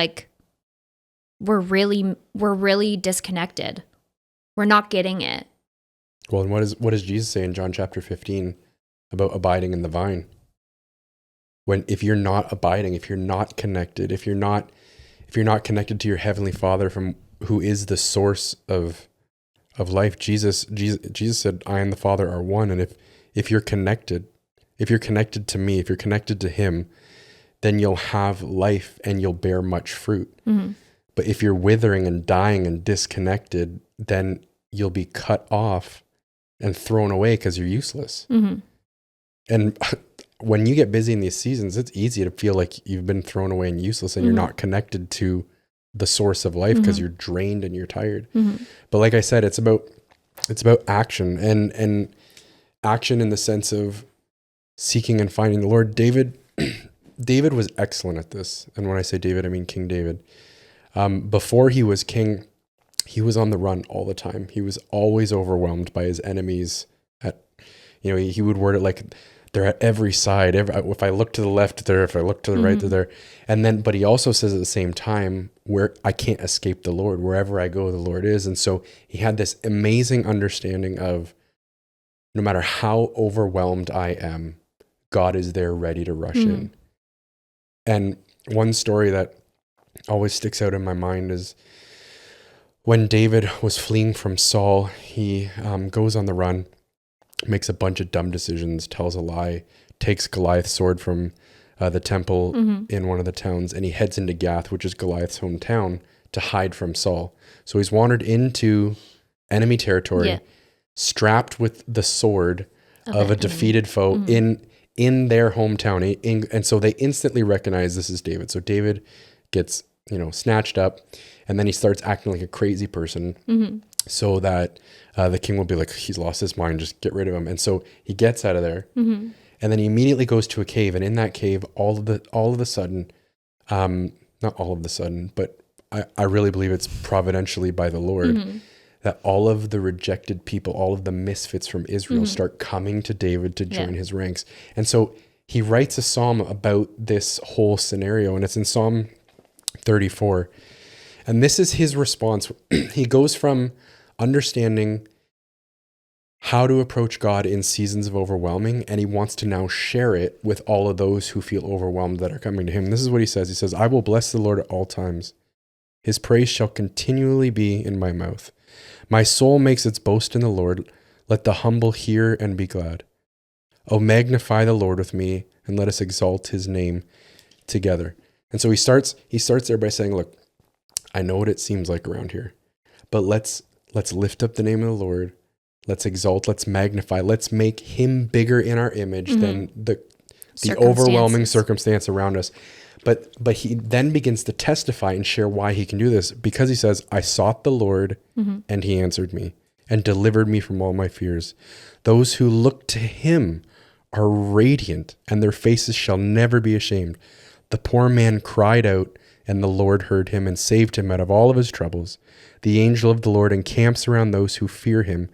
we're really disconnected. We're not getting it. Well, and what does Jesus say in John chapter 15 about abiding in the vine? If you're not abiding, if you're not connected, if you're not connected to your heavenly Father, from who is the source of life, Jesus said, I and the Father are one. And if you're connected to me, if you're connected to him, then you'll have life and you'll bear much fruit. Mm-hmm. But if you're withering and dying and disconnected, then you'll be cut off and thrown away because you're useless. Mm-hmm. And when you get busy in these seasons, it's easy to feel like you've been thrown away and useless, and you're not connected to the source of life because you're drained and you're tired. Mm-hmm. But like I said, it's about action, and action in the sense of seeking and finding the Lord. David was excellent at this. And when I say David, I mean King David. Before he was king, he was on the run all the time. He was always overwhelmed by his enemies. He would word it like, they're at every side. If I look to the left, they're there. If I look to the right, they're there. And then, but he also says at the same time, where I can't escape the Lord. Wherever I go, the Lord is. And so he had this amazing understanding of, no matter how overwhelmed I am, God is there ready to rush in. And one story that always sticks out in my mind is when David was fleeing from Saul. He goes on the run, makes a bunch of dumb decisions, tells a lie, takes Goliath's sword from the temple in one of the towns, and he heads into Gath, which is Goliath's hometown, to hide from Saul. So he's wandered into enemy territory, strapped with the sword of a defeated foe in their hometown. And so they instantly recognize this is David. So David gets, snatched up, and then he starts acting like a crazy person so that the king will be like, he's lost his mind, just get rid of him. And so he gets out of there, and then he immediately goes to a cave. And in that cave, all of a sudden, not all of the sudden, but I really believe it's providentially by the Lord, that all of the rejected people, all of the misfits from Israel start coming to David to join his ranks. And so he writes a psalm about this whole scenario, and it's in Psalm 34. And this is his response. He goes from understanding how to approach God in seasons of overwhelming, and he wants to now share it with all of those who feel overwhelmed that are coming to him. This is what he says. He says, I will bless the Lord at all times. His praise shall continually be in my mouth. My soul makes its boast in the Lord. Let the humble hear and be glad. Oh, magnify the Lord with me, and let us exalt his name together. And so he starts there by saying, look, I know what it seems like around here, but let's lift up the name of the Lord. Let's exalt, let's magnify, let's make him bigger in our image than the overwhelming circumstance around us. But he then begins to testify and share why he can do this, because he says, I sought the Lord and he answered me and delivered me from all my fears. Those who look to him are radiant, and their faces shall never be ashamed. The poor man cried out, and the Lord heard him and saved him out of all of his troubles. The angel of the Lord encamps around those who fear him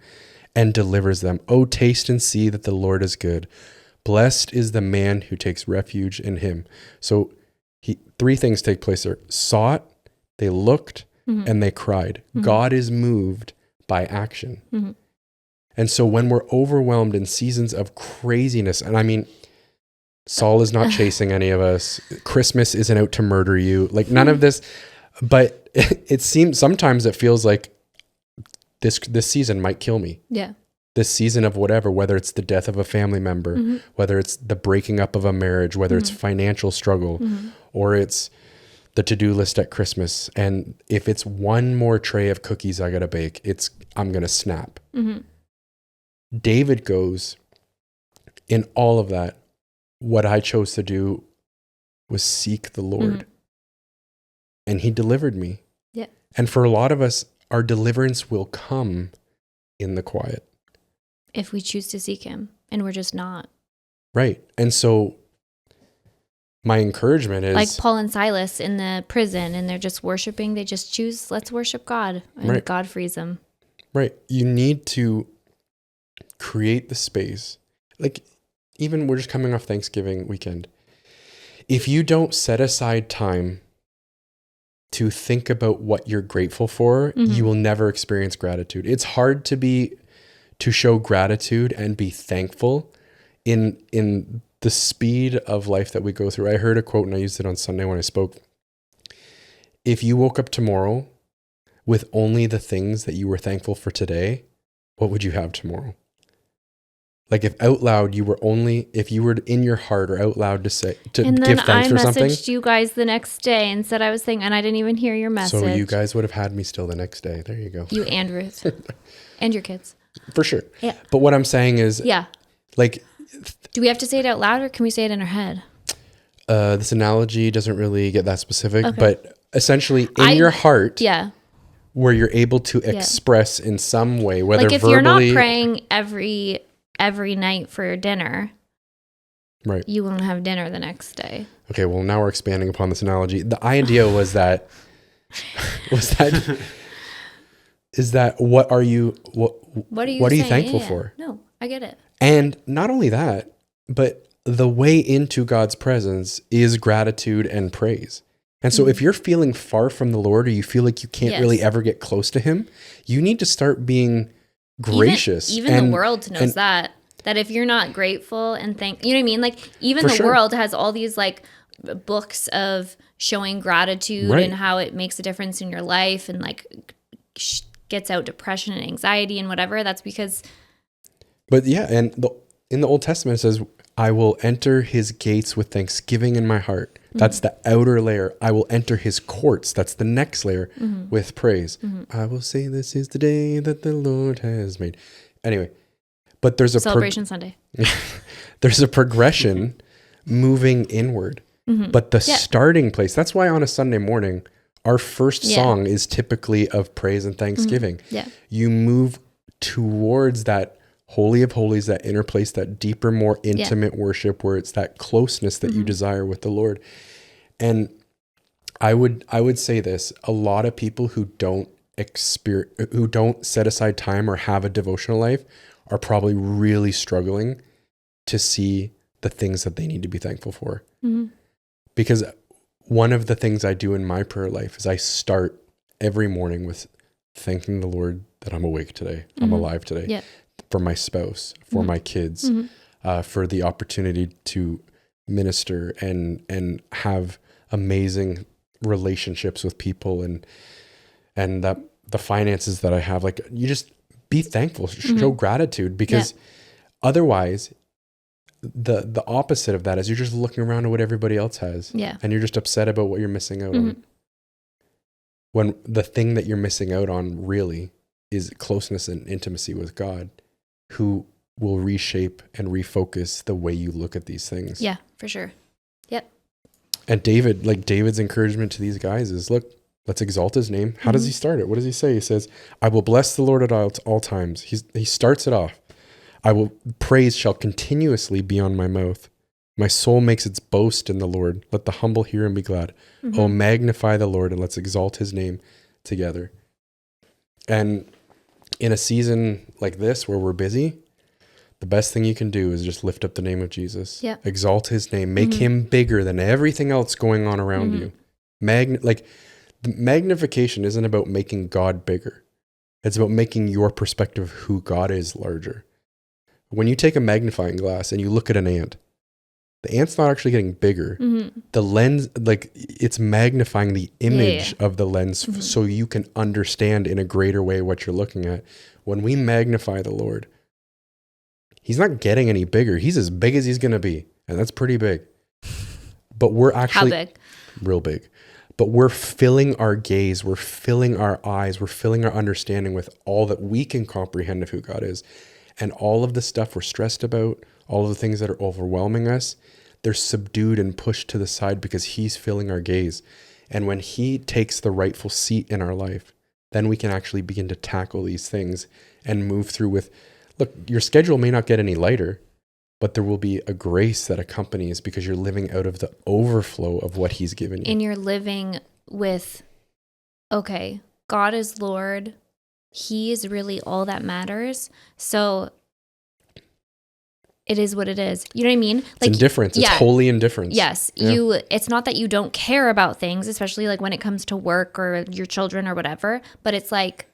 and delivers them. Oh, taste and see that the Lord is good. Blessed is the man who takes refuge in him. So three things take place there. Saw it, they looked, and they cried. God is moved by action. And so when we're overwhelmed in seasons of craziness, and I mean, Saul is not chasing any of us. Christmas isn't out to murder you. Like none of this, but it seems, sometimes it feels like this season might kill me. Yeah. This season of whatever, whether it's the death of a family member, whether it's the breaking up of a marriage, whether it's financial struggle, or it's the to-do list at Christmas. And if it's one more tray of cookies I got to bake, I'm going to snap. David goes, in all of that, what I chose to do was seek the Lord. And he delivered me. Yeah. And for a lot of us, our deliverance will come in the quiet. If we choose to seek him, and we're just not. Right. And so my encouragement is like Paul and Silas in the prison, and they're just worshiping. They just choose, let's worship God. And God frees them. Right. You need to create the space. Like, even we're just coming off Thanksgiving weekend. If you don't set aside time to think about what you're grateful for, you will never experience gratitude. It's hard to show gratitude and be thankful in the speed of life that we go through. I heard a quote, and I used it on Sunday when I spoke. If you woke up tomorrow with only the things that you were thankful for today, what would you have tomorrow? Like if out loud if you were in your heart or out loud to give thanks for something. And then I messaged you guys the next day and said I was thinking, and I didn't even hear your message. So you guys would have had me still the next day. There you go. You and Ruth. And your kids. For sure. Yeah. But what I'm saying is, like, do we have to say it out loud, or can we say it in our head? This analogy doesn't really get that specific, but essentially in your heart, where you're able to express in some way, whether like if verbally, you're not praying every night for dinner, right, you won't have dinner the next day. Okay, well now we're expanding upon this analogy. The idea was that what are you thankful for? No, I get it. And not only that, but the way into God's presence is gratitude and praise. And so if you're feeling far from the Lord, or you feel like you can't really ever get close to him, you need to start being gracious. Even the world knows that if you're not grateful and you know what I mean? Like even the world has all these like books of showing gratitude and how it makes a difference in your life, and like gets out depression and anxiety and whatever. That's because. But yeah, and in the Old Testament it says, I will enter his gates with thanksgiving in my heart. That's the outer layer. I will enter his courts. That's the next layer with praise. I will say this is the day that the Lord has made. Anyway, but there's a Celebration Sunday. There's a progression moving inward. But the starting place, that's why on a Sunday morning, our first song is typically of praise and thanksgiving. You move towards that Holy of Holies, that inner place, that deeper, more intimate worship, where it's that closeness that you desire with the Lord. And I would say this: a lot of people who don't set aside time or have a devotional life are probably really struggling to see the things that they need to be thankful for. Because one of the things I do in my prayer life is I start every morning with thanking the Lord that I'm awake today, I'm alive today. For my spouse, for my kids, for the opportunity to minister and have amazing relationships with people, and that the finances that I have. Like, you just be thankful, show gratitude, because otherwise the opposite of that is you're just looking around at what everybody else has, and you're just upset about what you're missing out on, when the thing that you're missing out on really is closeness and intimacy with God, who will reshape and refocus the way you look at these things. Yeah, for sure. Yep. And David's encouragement to these guys is, look, let's exalt his name. How does he start it? What does he say? He says, I will bless the Lord at all times. He starts it off. Praise shall continuously be on my mouth. My soul makes its boast in the Lord. Let the humble hear and be glad. Oh, magnify the Lord and let's exalt his name together. And in a season like this where we're busy, the best thing you can do is just lift up the name of Jesus. Yeah. Exalt his name. Make him bigger than everything else going on around you. The magnification isn't about making God bigger. It's about making your perspective of who God is larger. When you take a magnifying glass and you look at an ant, the ant's not actually getting bigger. The lens, like it's magnifying the image of the lens so you can understand in a greater way what you're looking at. When we magnify the Lord, he's not getting any bigger. He's as big as he's going to be. And that's pretty big. But we're actually... How big? Real big. But we're filling our gaze, we're filling our eyes, we're filling our understanding with all that we can comprehend of who God is. And all of the stuff we're stressed about, all of the things that are overwhelming us, they're subdued and pushed to the side because he's filling our gaze. And when he takes the rightful seat in our life, then we can actually begin to tackle these things and move through with, look, your schedule may not get any lighter, but there will be a grace that accompanies because you're living out of the overflow of what he's given you. And you're living with, okay, God is Lord. He is really all that matters. So it is what it is. You know what I mean? It's indifference. It's holy indifference. Yes. Yeah. It's not that you don't care about things, especially like when it comes to work or your children or whatever, but it's like,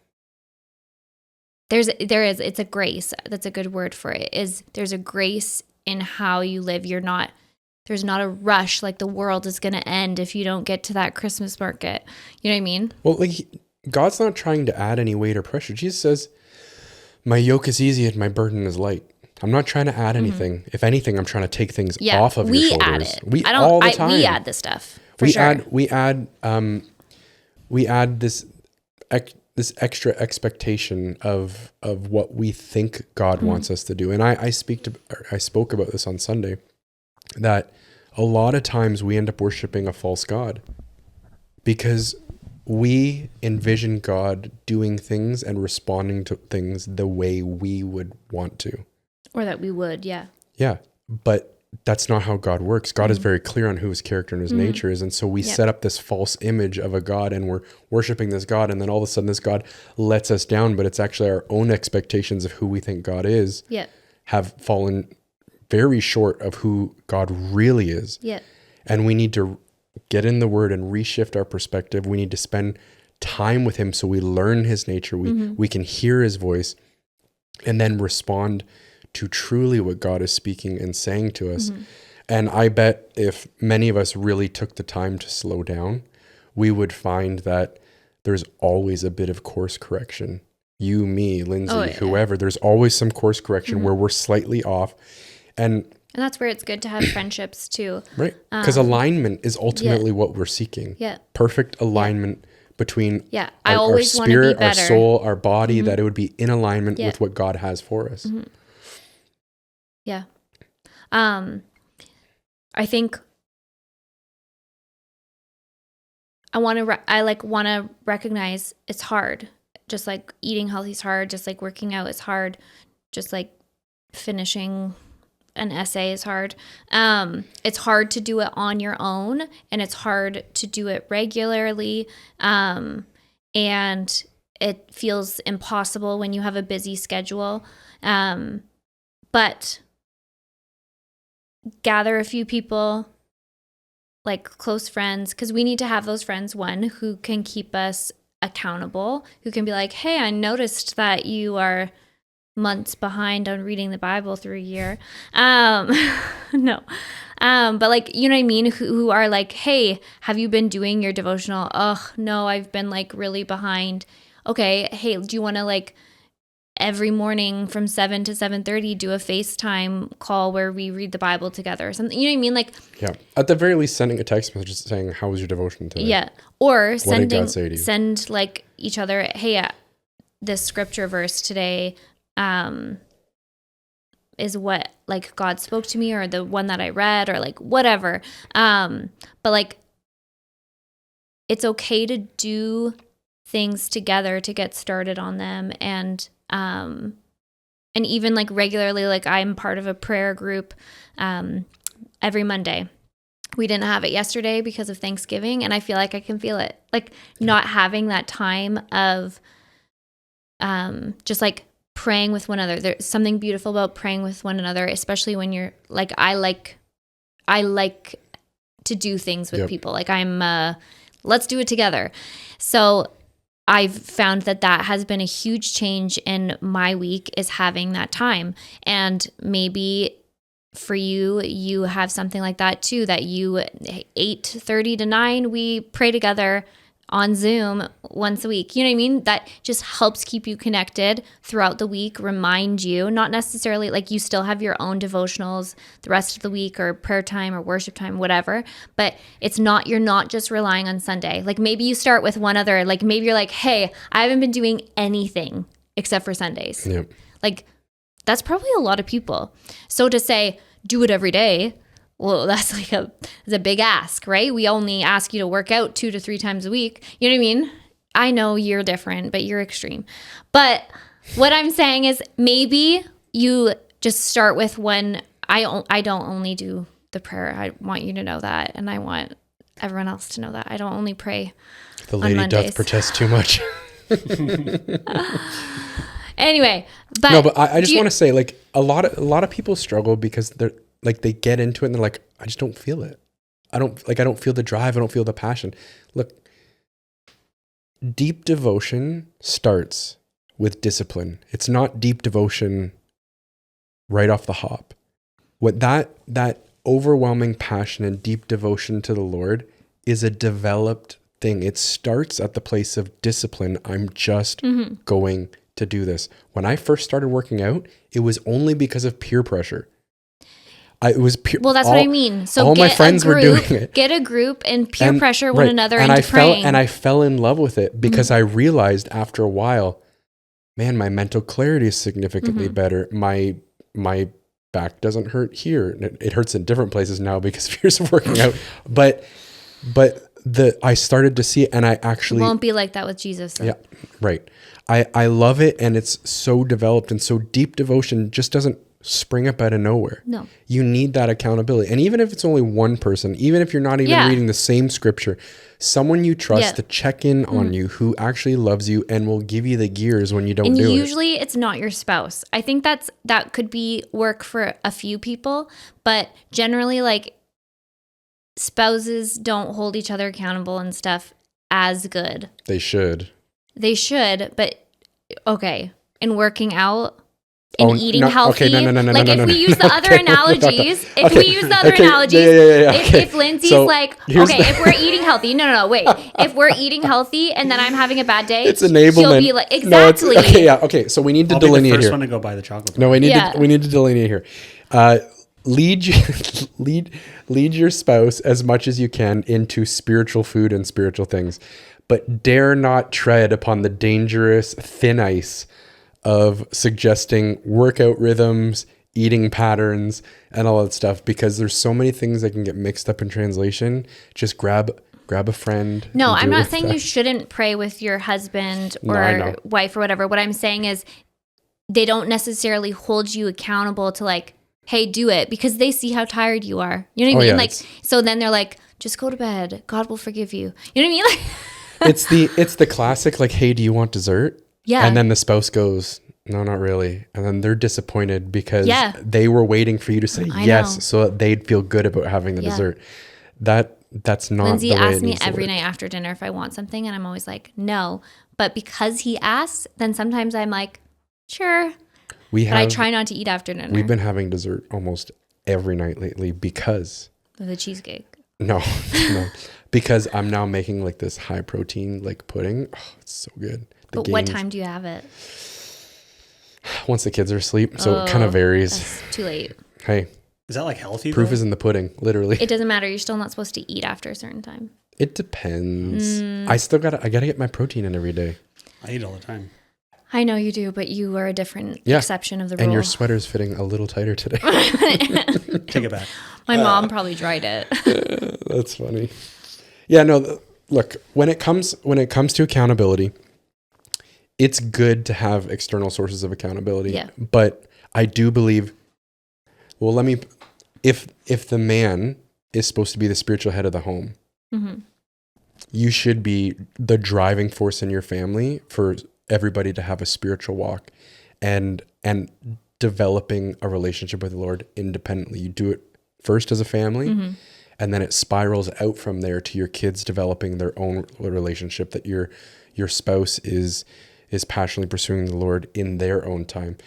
it's a grace. That's a good word for it. There's a grace in how you live. There's not a rush like the world is going to end if you don't get to that Christmas market. You know what I mean? Well, like God's not trying to add any weight or pressure. Jesus says, my yoke is easy and my burden is light. I'm not trying to add anything. If anything, I'm trying to take things off of your shoulders. Add it. We all the time. We add this stuff. For sure. We add this extra expectation of what we think God wants us to do. And I spoke about this on Sunday, that a lot of times we end up worshiping a false God because we envision God doing things and responding to things the way we would want to. Or that we would, yeah. Yeah, but that's not how God works. God is very clear on who his character and his nature is. And so we set up this false image of a God and we're worshiping this God. And then all of a sudden this God lets us down, but it's actually our own expectations of who we think God is have fallen very short of who God really is. Yeah. And we need to get in the word and reshift our perspective. We need to spend time with him so we learn his nature. We can hear his voice and then respond to truly what God is speaking and saying to us. And I bet if many of us really took the time to slow down, we would find that there's always a bit of course correction. You, me, Lindsay, whoever, there's always some course correction where we're slightly off. And that's where it's good to have friendships too. Right. Because alignment is ultimately what we're seeking. Yeah. Perfect alignment between our spirit, our soul, our body, that it would be in alignment with what God has for us. Yeah. I think I want to recognize it's hard. Just like eating healthy is hard, just like working out is hard, just like finishing an essay is hard. It's hard to do it on your own and it's hard to do it regularly. And it feels impossible when you have a busy schedule. But gather a few people, like close friends, because we need to have those friends, one, who can keep us accountable, who can be like, hey, I noticed that you are months behind on reading the Bible through a year. No. But like, you know what I mean? Who are like, hey, have you been doing your devotional? Oh, no, I've been like really behind. Okay. Hey, do you want to like every morning from 7 to 7:30 do a FaceTime call where we read the Bible together or something? You know what I mean? Like, yeah, at the very least, sending a text message saying, how was your devotion today? Yeah. Or what did God say to you? Send like each other, hey, this scripture verse today is what like God spoke to me, or the one that I read, or like whatever. But like, it's okay to do things together to get started on them. And And even like regularly, like I'm part of a prayer group every Monday. We didn't have it yesterday because of Thanksgiving, and I feel like I can feel it. Like not having that time of just like praying with one another. There's something beautiful about praying with one another, especially when you're like, I like to do things with people. Like let's do it together. So I've found that has been a huge change in my week, is having that time. And maybe for you have something like that too, that you 8:30 to 9, we pray together on Zoom once a week. You know what I mean? That just helps keep you connected throughout the week, remind you, not necessarily like you still have your own devotionals the rest of the week or prayer time or worship time, whatever, but you're not just relying on Sunday. Like maybe you start with one other, like maybe you're like, hey, I haven't been doing anything except for Sundays. Yep. Like that's probably a lot of people. So to say, do it every day, well, that's like a big ask, right? We only ask you to work out 2 to 3 times a week. You know what I mean? I know you're different, but you're extreme. But what I'm saying is maybe you just start with when I don't only do the prayer. I want you to know that. And I want everyone else to know that. I don't only pray The lady on Mondays. doth protest too much. Anyway, but no, but I just want to say, like, a lot of people struggle because they're like, they get into it and they're like, I just don't feel it. I don't feel the drive. I don't feel the passion. Look, deep devotion starts with discipline. It's not deep devotion right off the hop. What that overwhelming passion and deep devotion to the Lord is a developed thing. It starts at the place of discipline. I'm just going to do this. When I first started working out, it was only because of peer pressure. It was pure. Well, that's what I mean. So all my friends were doing it. Get a group and peer pressure one right. another and into praying. I fell in love with it because I realized after a while, man, my mental clarity is significantly better. My back doesn't hurt here. It hurts in different places now because of years of working out. But I started to see it, and I actually it won't be like that with Jesus. Though. Yeah, right. I love it, and it's so developed, and so deep devotion just doesn't spring up out of nowhere. No. You need that accountability. And even if it's only one person, even if you're not even reading the same scripture, someone you trust to check in on you, who actually loves you and will give you the gears when you don't do it. And usually it's not your spouse. I think that could be work for a few people, but generally like spouses don't hold each other accountable and stuff as good. They should, but okay. In working out, in eating healthy. Okay, no. Like if we use the other analogies, if Lindsay's so like, okay, if we're eating healthy, wait. If we're eating healthy and then I'm having a bad day, it's enablement. She'll be like, exactly. Okay. So we need to I'll delineate be the first here. one to go buy the chocolate. No, we need to delineate here. Lead your spouse as much as you can into spiritual food and spiritual things, but dare not tread upon the dangerous thin ice of suggesting workout rhythms, eating patterns, and all that stuff, because there's so many things that can get mixed up in translation. Just grab a friend. No, I'm not saying you shouldn't pray with your husband or wife or whatever. What I'm saying is they don't necessarily hold you accountable to like, hey, do it, because they see how tired you are. You know what I mean? Yeah, like, so then they're like, just go to bed. God will forgive you. You know what I mean? Like, it's the classic, like, hey, do you want dessert? Yeah. And then the spouse goes, no, not really. And then they're disappointed because they were waiting for you to say yes so that they'd feel good about having the dessert. That's not Lindsay the way asks it me needs to every work. night after dinner if I want something, and I'm always like, no. But because he asks, then sometimes I'm like, sure. But I try not to eat after dinner. We've been having dessert almost every night lately because of the cheesecake. No. Because I'm now making like this high protein like pudding. Oh, it's so good. But what time do you have it? Once the kids are asleep, so it kind of varies. That's too late. Hey, is that like healthy? Proof is in the pudding, literally. It doesn't matter. You're still not supposed to eat after a certain time. It depends. I gotta get my protein in every day. I eat all the time. I know you do, but you are a different exception of the rule. And your sweater's fitting a little tighter today. Take it back. My mom probably dried it. That's funny. Yeah, no, look, when it comes to accountability, it's good to have external sources of accountability. Yeah. But I do believe, well, if the man is supposed to be the spiritual head of the home, Mm-hmm. you should be the driving force in your family for everybody to have a spiritual walk and developing a relationship with the Lord independently. You do it first as a family, Mm-hmm. and then it spirals out from there to your kids developing their own relationship, that your spouse is passionately pursuing the Lord in their own time.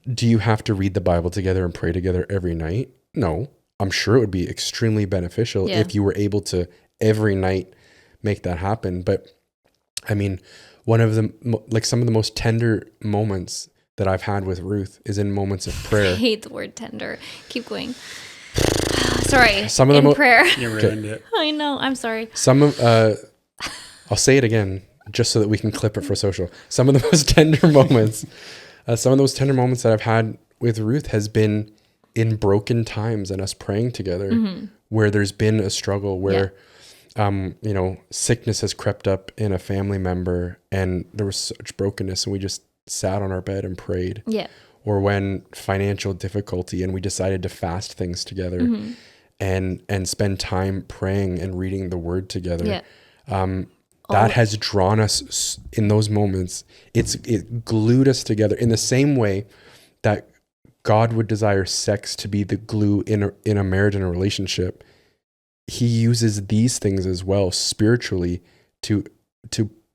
Do you have to read the Bible together and pray together every night? No. I'm sure it would be extremely beneficial if you were able to every night make that happen. But I mean, one of the, like some of the most tender moments that I've had with Ruth is in moments of prayer. I hate the word tender. Keep going. Sorry. Some of the prayer. You ruined it. I know. I'm sorry. Some of, I'll say it again, just so that we can clip it for social. Some of the most tender moments, that I've had with Ruth has been in broken times and us praying together, where there's been a struggle, where, sickness has crept up in a family member and there was such brokenness and we just sat on our bed and prayed. Yeah. Or when financial difficulty and we decided to fast things together and spend time praying and reading the word together. Yeah. That has drawn us in those moments. It glued us together in the same way that God would desire sex to be the glue in a marriage and a relationship. He uses these things as well spiritually to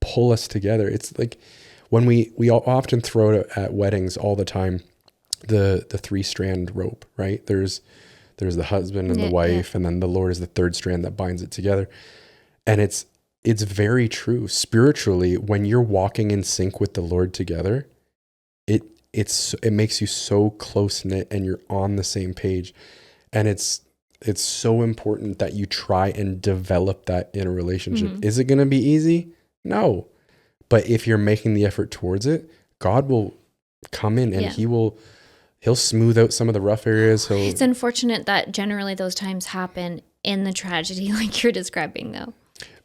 pull us together. It's like when we often throw it at weddings all the time, the 3-strand rope, right? There's the husband and the wife, and then the Lord is the third strand that binds it together. And it's very true. Spiritually, when you're walking in sync with the Lord together, it makes you so close knit and you're on the same page. And it's so important that you try and develop that in a relationship. Is it going to be easy? No. But if you're making the effort towards it, God will come in and he'll smooth out some of the rough areas. It's unfortunate that generally those times happen in the tragedy like you're describing, though.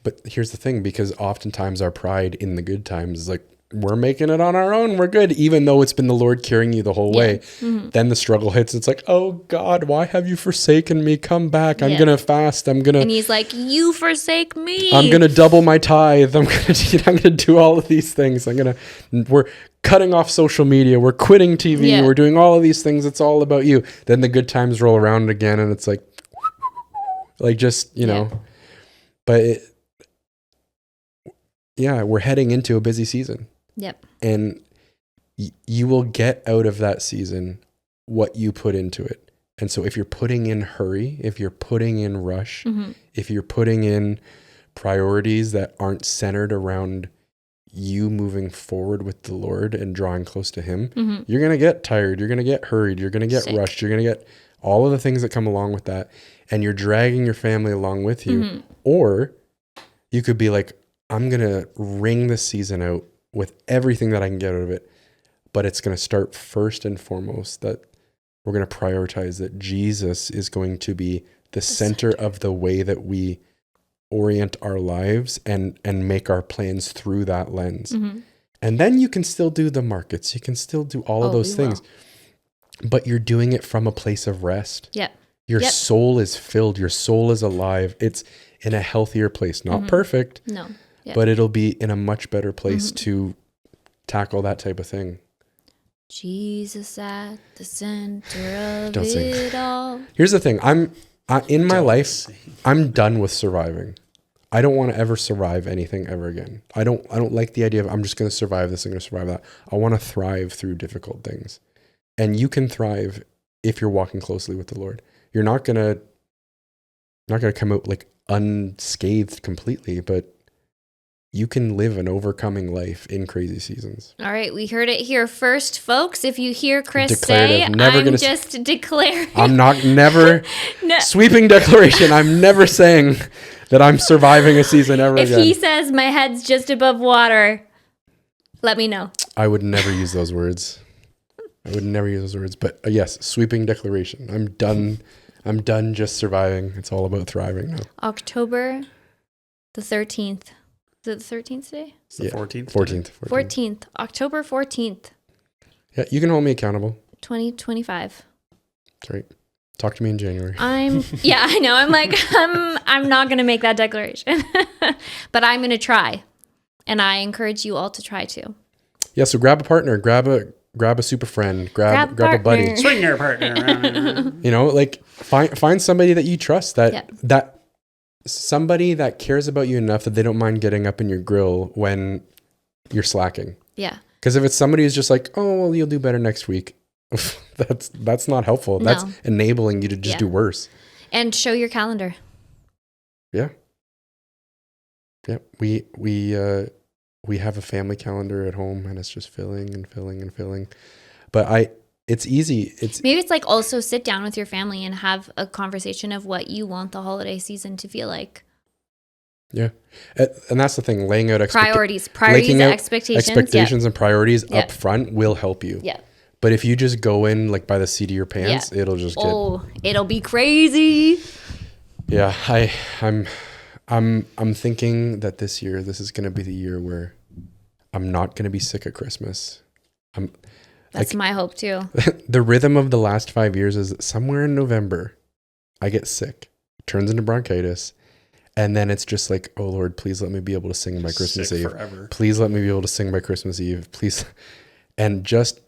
But here's the thing, because oftentimes our pride in the good times is like, we're making it on our own, we're good, even though it's been the Lord carrying you the whole way. Then the struggle hits. It's like, oh God, why have you forsaken me? Come back. I'm gonna fast. And he's like, you forsake me. I'm gonna double my tithe. I'm gonna do all of these things. We're cutting off social media. We're quitting TV. We're doing all of these things. It's all about you. Then the good times roll around again, and it's like just know. But we're heading into a busy season. Yep. And you will get out of that season what you put into it. And so if you're putting in hurry, if you're putting in rush, if you're putting in priorities that aren't centered around you moving forward with the Lord and drawing close to him, you're going to get tired. You're going to get hurried. You're going to get rushed. You're going to get all of the things that come along with that. And you're dragging your family along with you. Or you could be like, I'm going to wring this season out with everything that I can get out of it. But it's going to start first and foremost that we're going to prioritize that Jesus is going to be the center of the way that we orient our lives and make our plans through that lens. And then you can still do the markets. You can still do all of those things. But you're doing it from a place of rest. Yep. Your soul is filled. Your soul is alive. It's in a healthier place. Not perfect. No. Yep. But it'll be in a much better place to tackle that type of thing. Jesus at the center of it all. Here's the thing. In my life, I'm done with surviving. I don't want to ever survive anything ever again. I don't like the idea of I'm just going to survive this, I'm going to survive that. I want to thrive through difficult things. And you can thrive if you're walking closely with the Lord. You're not going to come out like unscathed completely, but you can live an overcoming life in crazy seasons. All right, we heard it here first, folks. If you hear Chris Declarative. say, I'm just declaring. I'm never No. Sweeping declaration. I'm never saying that I'm surviving a season ever If again. he says my head's just above water, let me know. I would never use those words. But yes, sweeping declaration. I'm done just surviving. It's all about thriving now. October the 13th, Is it the 13th today? It's the 14th. 14th. October 14th, Yeah, you can hold me accountable. 2025. Great. Talk to me in January. Yeah, I know. I'm like, I'm not going to make that declaration, but I'm going to try. And I encourage you all to try too. Yeah, so grab a partner, grab a super friend, grab a buddy. Swing your partner. You know, like find somebody that you trust, that somebody that cares about you enough that they don't mind getting up in your grill when you're slacking. Yeah. Because if it's somebody who's just like, oh, well, you'll do better next week, that's not helpful. No. That's enabling you to just do worse. And show your calendar. Yeah. Yeah. We have a family calendar at home and it's just filling and filling and filling. But it's easy. Maybe it's like also sit down with your family and have a conversation of what you want the holiday season to feel like. Yeah. And that's the thing, laying out priorities and expectations and priorities up front will help you. Yeah. But if you just go in like by the seat of your pants, it'll just it'll be crazy. Yeah, I'm thinking that this year, this is going to be the year where I'm not going to be sick at Christmas. That's my hope too. The rhythm of the last 5 years is somewhere in November, I get sick, turns into bronchitis. And then it's just like, oh Lord, please let me be able to sing by Christmas Eve. Forever. Please let me be able to sing by Christmas Eve. Please. And just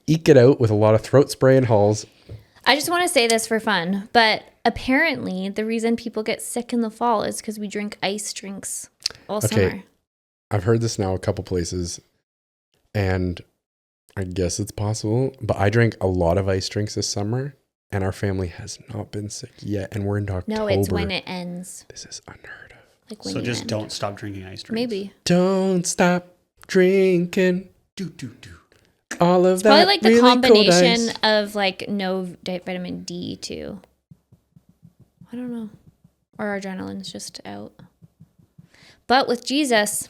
eke it out with a lot of throat spray and Halls. I just want to say this for fun, but apparently the reason people get sick in the fall is because we drink ice drinks all summer. I've heard this now a couple places, and I guess it's possible, but I drank a lot of ice drinks this summer, and our family has not been sick yet, and we're in October. No, it's when it ends. This is unheard of. Like when so just don't stop drinking ice drinks. Maybe. Don't stop drinking. All of it's that. Probably like the really combination of like no vitamin D too. I don't know. Or our adrenaline's just out. But with Jesus.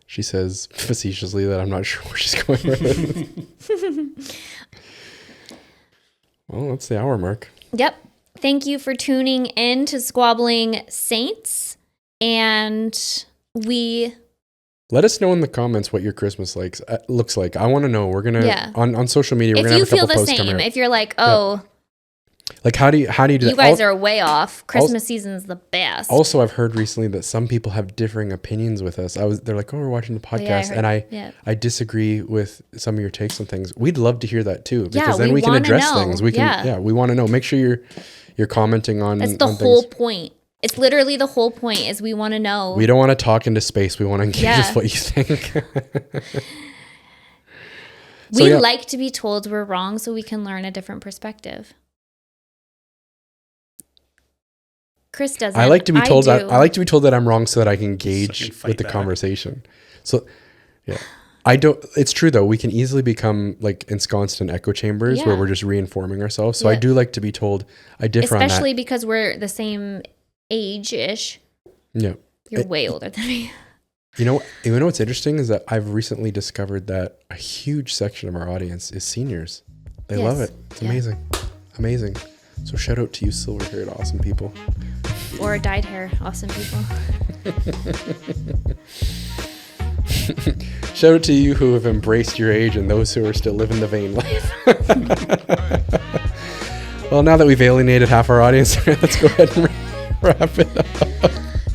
She says facetiously that I'm not sure where she's going with it. Well, that's the hour mark. Yep. Thank you for tuning in to Squabbling Saints. And let us know in the comments what your Christmas looks like. I want to know. We're going to, on social media, we're going to have a couple posts coming up. If you're like, oh, like how do you do that? You guys are way off. Christmas season's the best. Also, I've heard recently that some people have differing opinions with us. They're like, oh, we're watching the podcast. I disagree with some of your takes on things. We'd love to hear that too, because then we can address things. We want to know. Make sure you're commenting on. That's the whole point. It's literally the whole point is we want to know. We don't want to talk into space. We want to engage with what you think. We like to be told we're wrong so we can learn a different perspective. Chris doesn't. I like to be told I like to be told that I'm wrong so that I can engage with the conversation. So yeah. It's true though. We can easily become like ensconced in echo chambers where we're just reinforming ourselves. So I do like to be told I differ on that. Especially because we're the same age-ish. Yeah. You're way older than me. You know what's interesting is that I've recently discovered that a huge section of our audience is seniors. They love it. It's amazing. Amazing. So shout out to you silver-haired awesome people. Or dyed hair awesome people. Shout out to you who have embraced your age and those who are still living the vain life. Well, now that we've alienated half our audience, let's go ahead and wrap it up.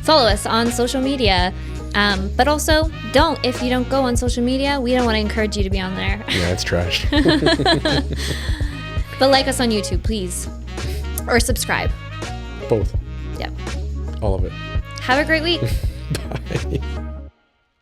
Follow us on social media. But also, if you don't go on social media, we don't want to encourage you to be on there. Yeah, it's trash. But like us on YouTube, please. Or subscribe. Both. Yep. All of it. Have a great week. Bye.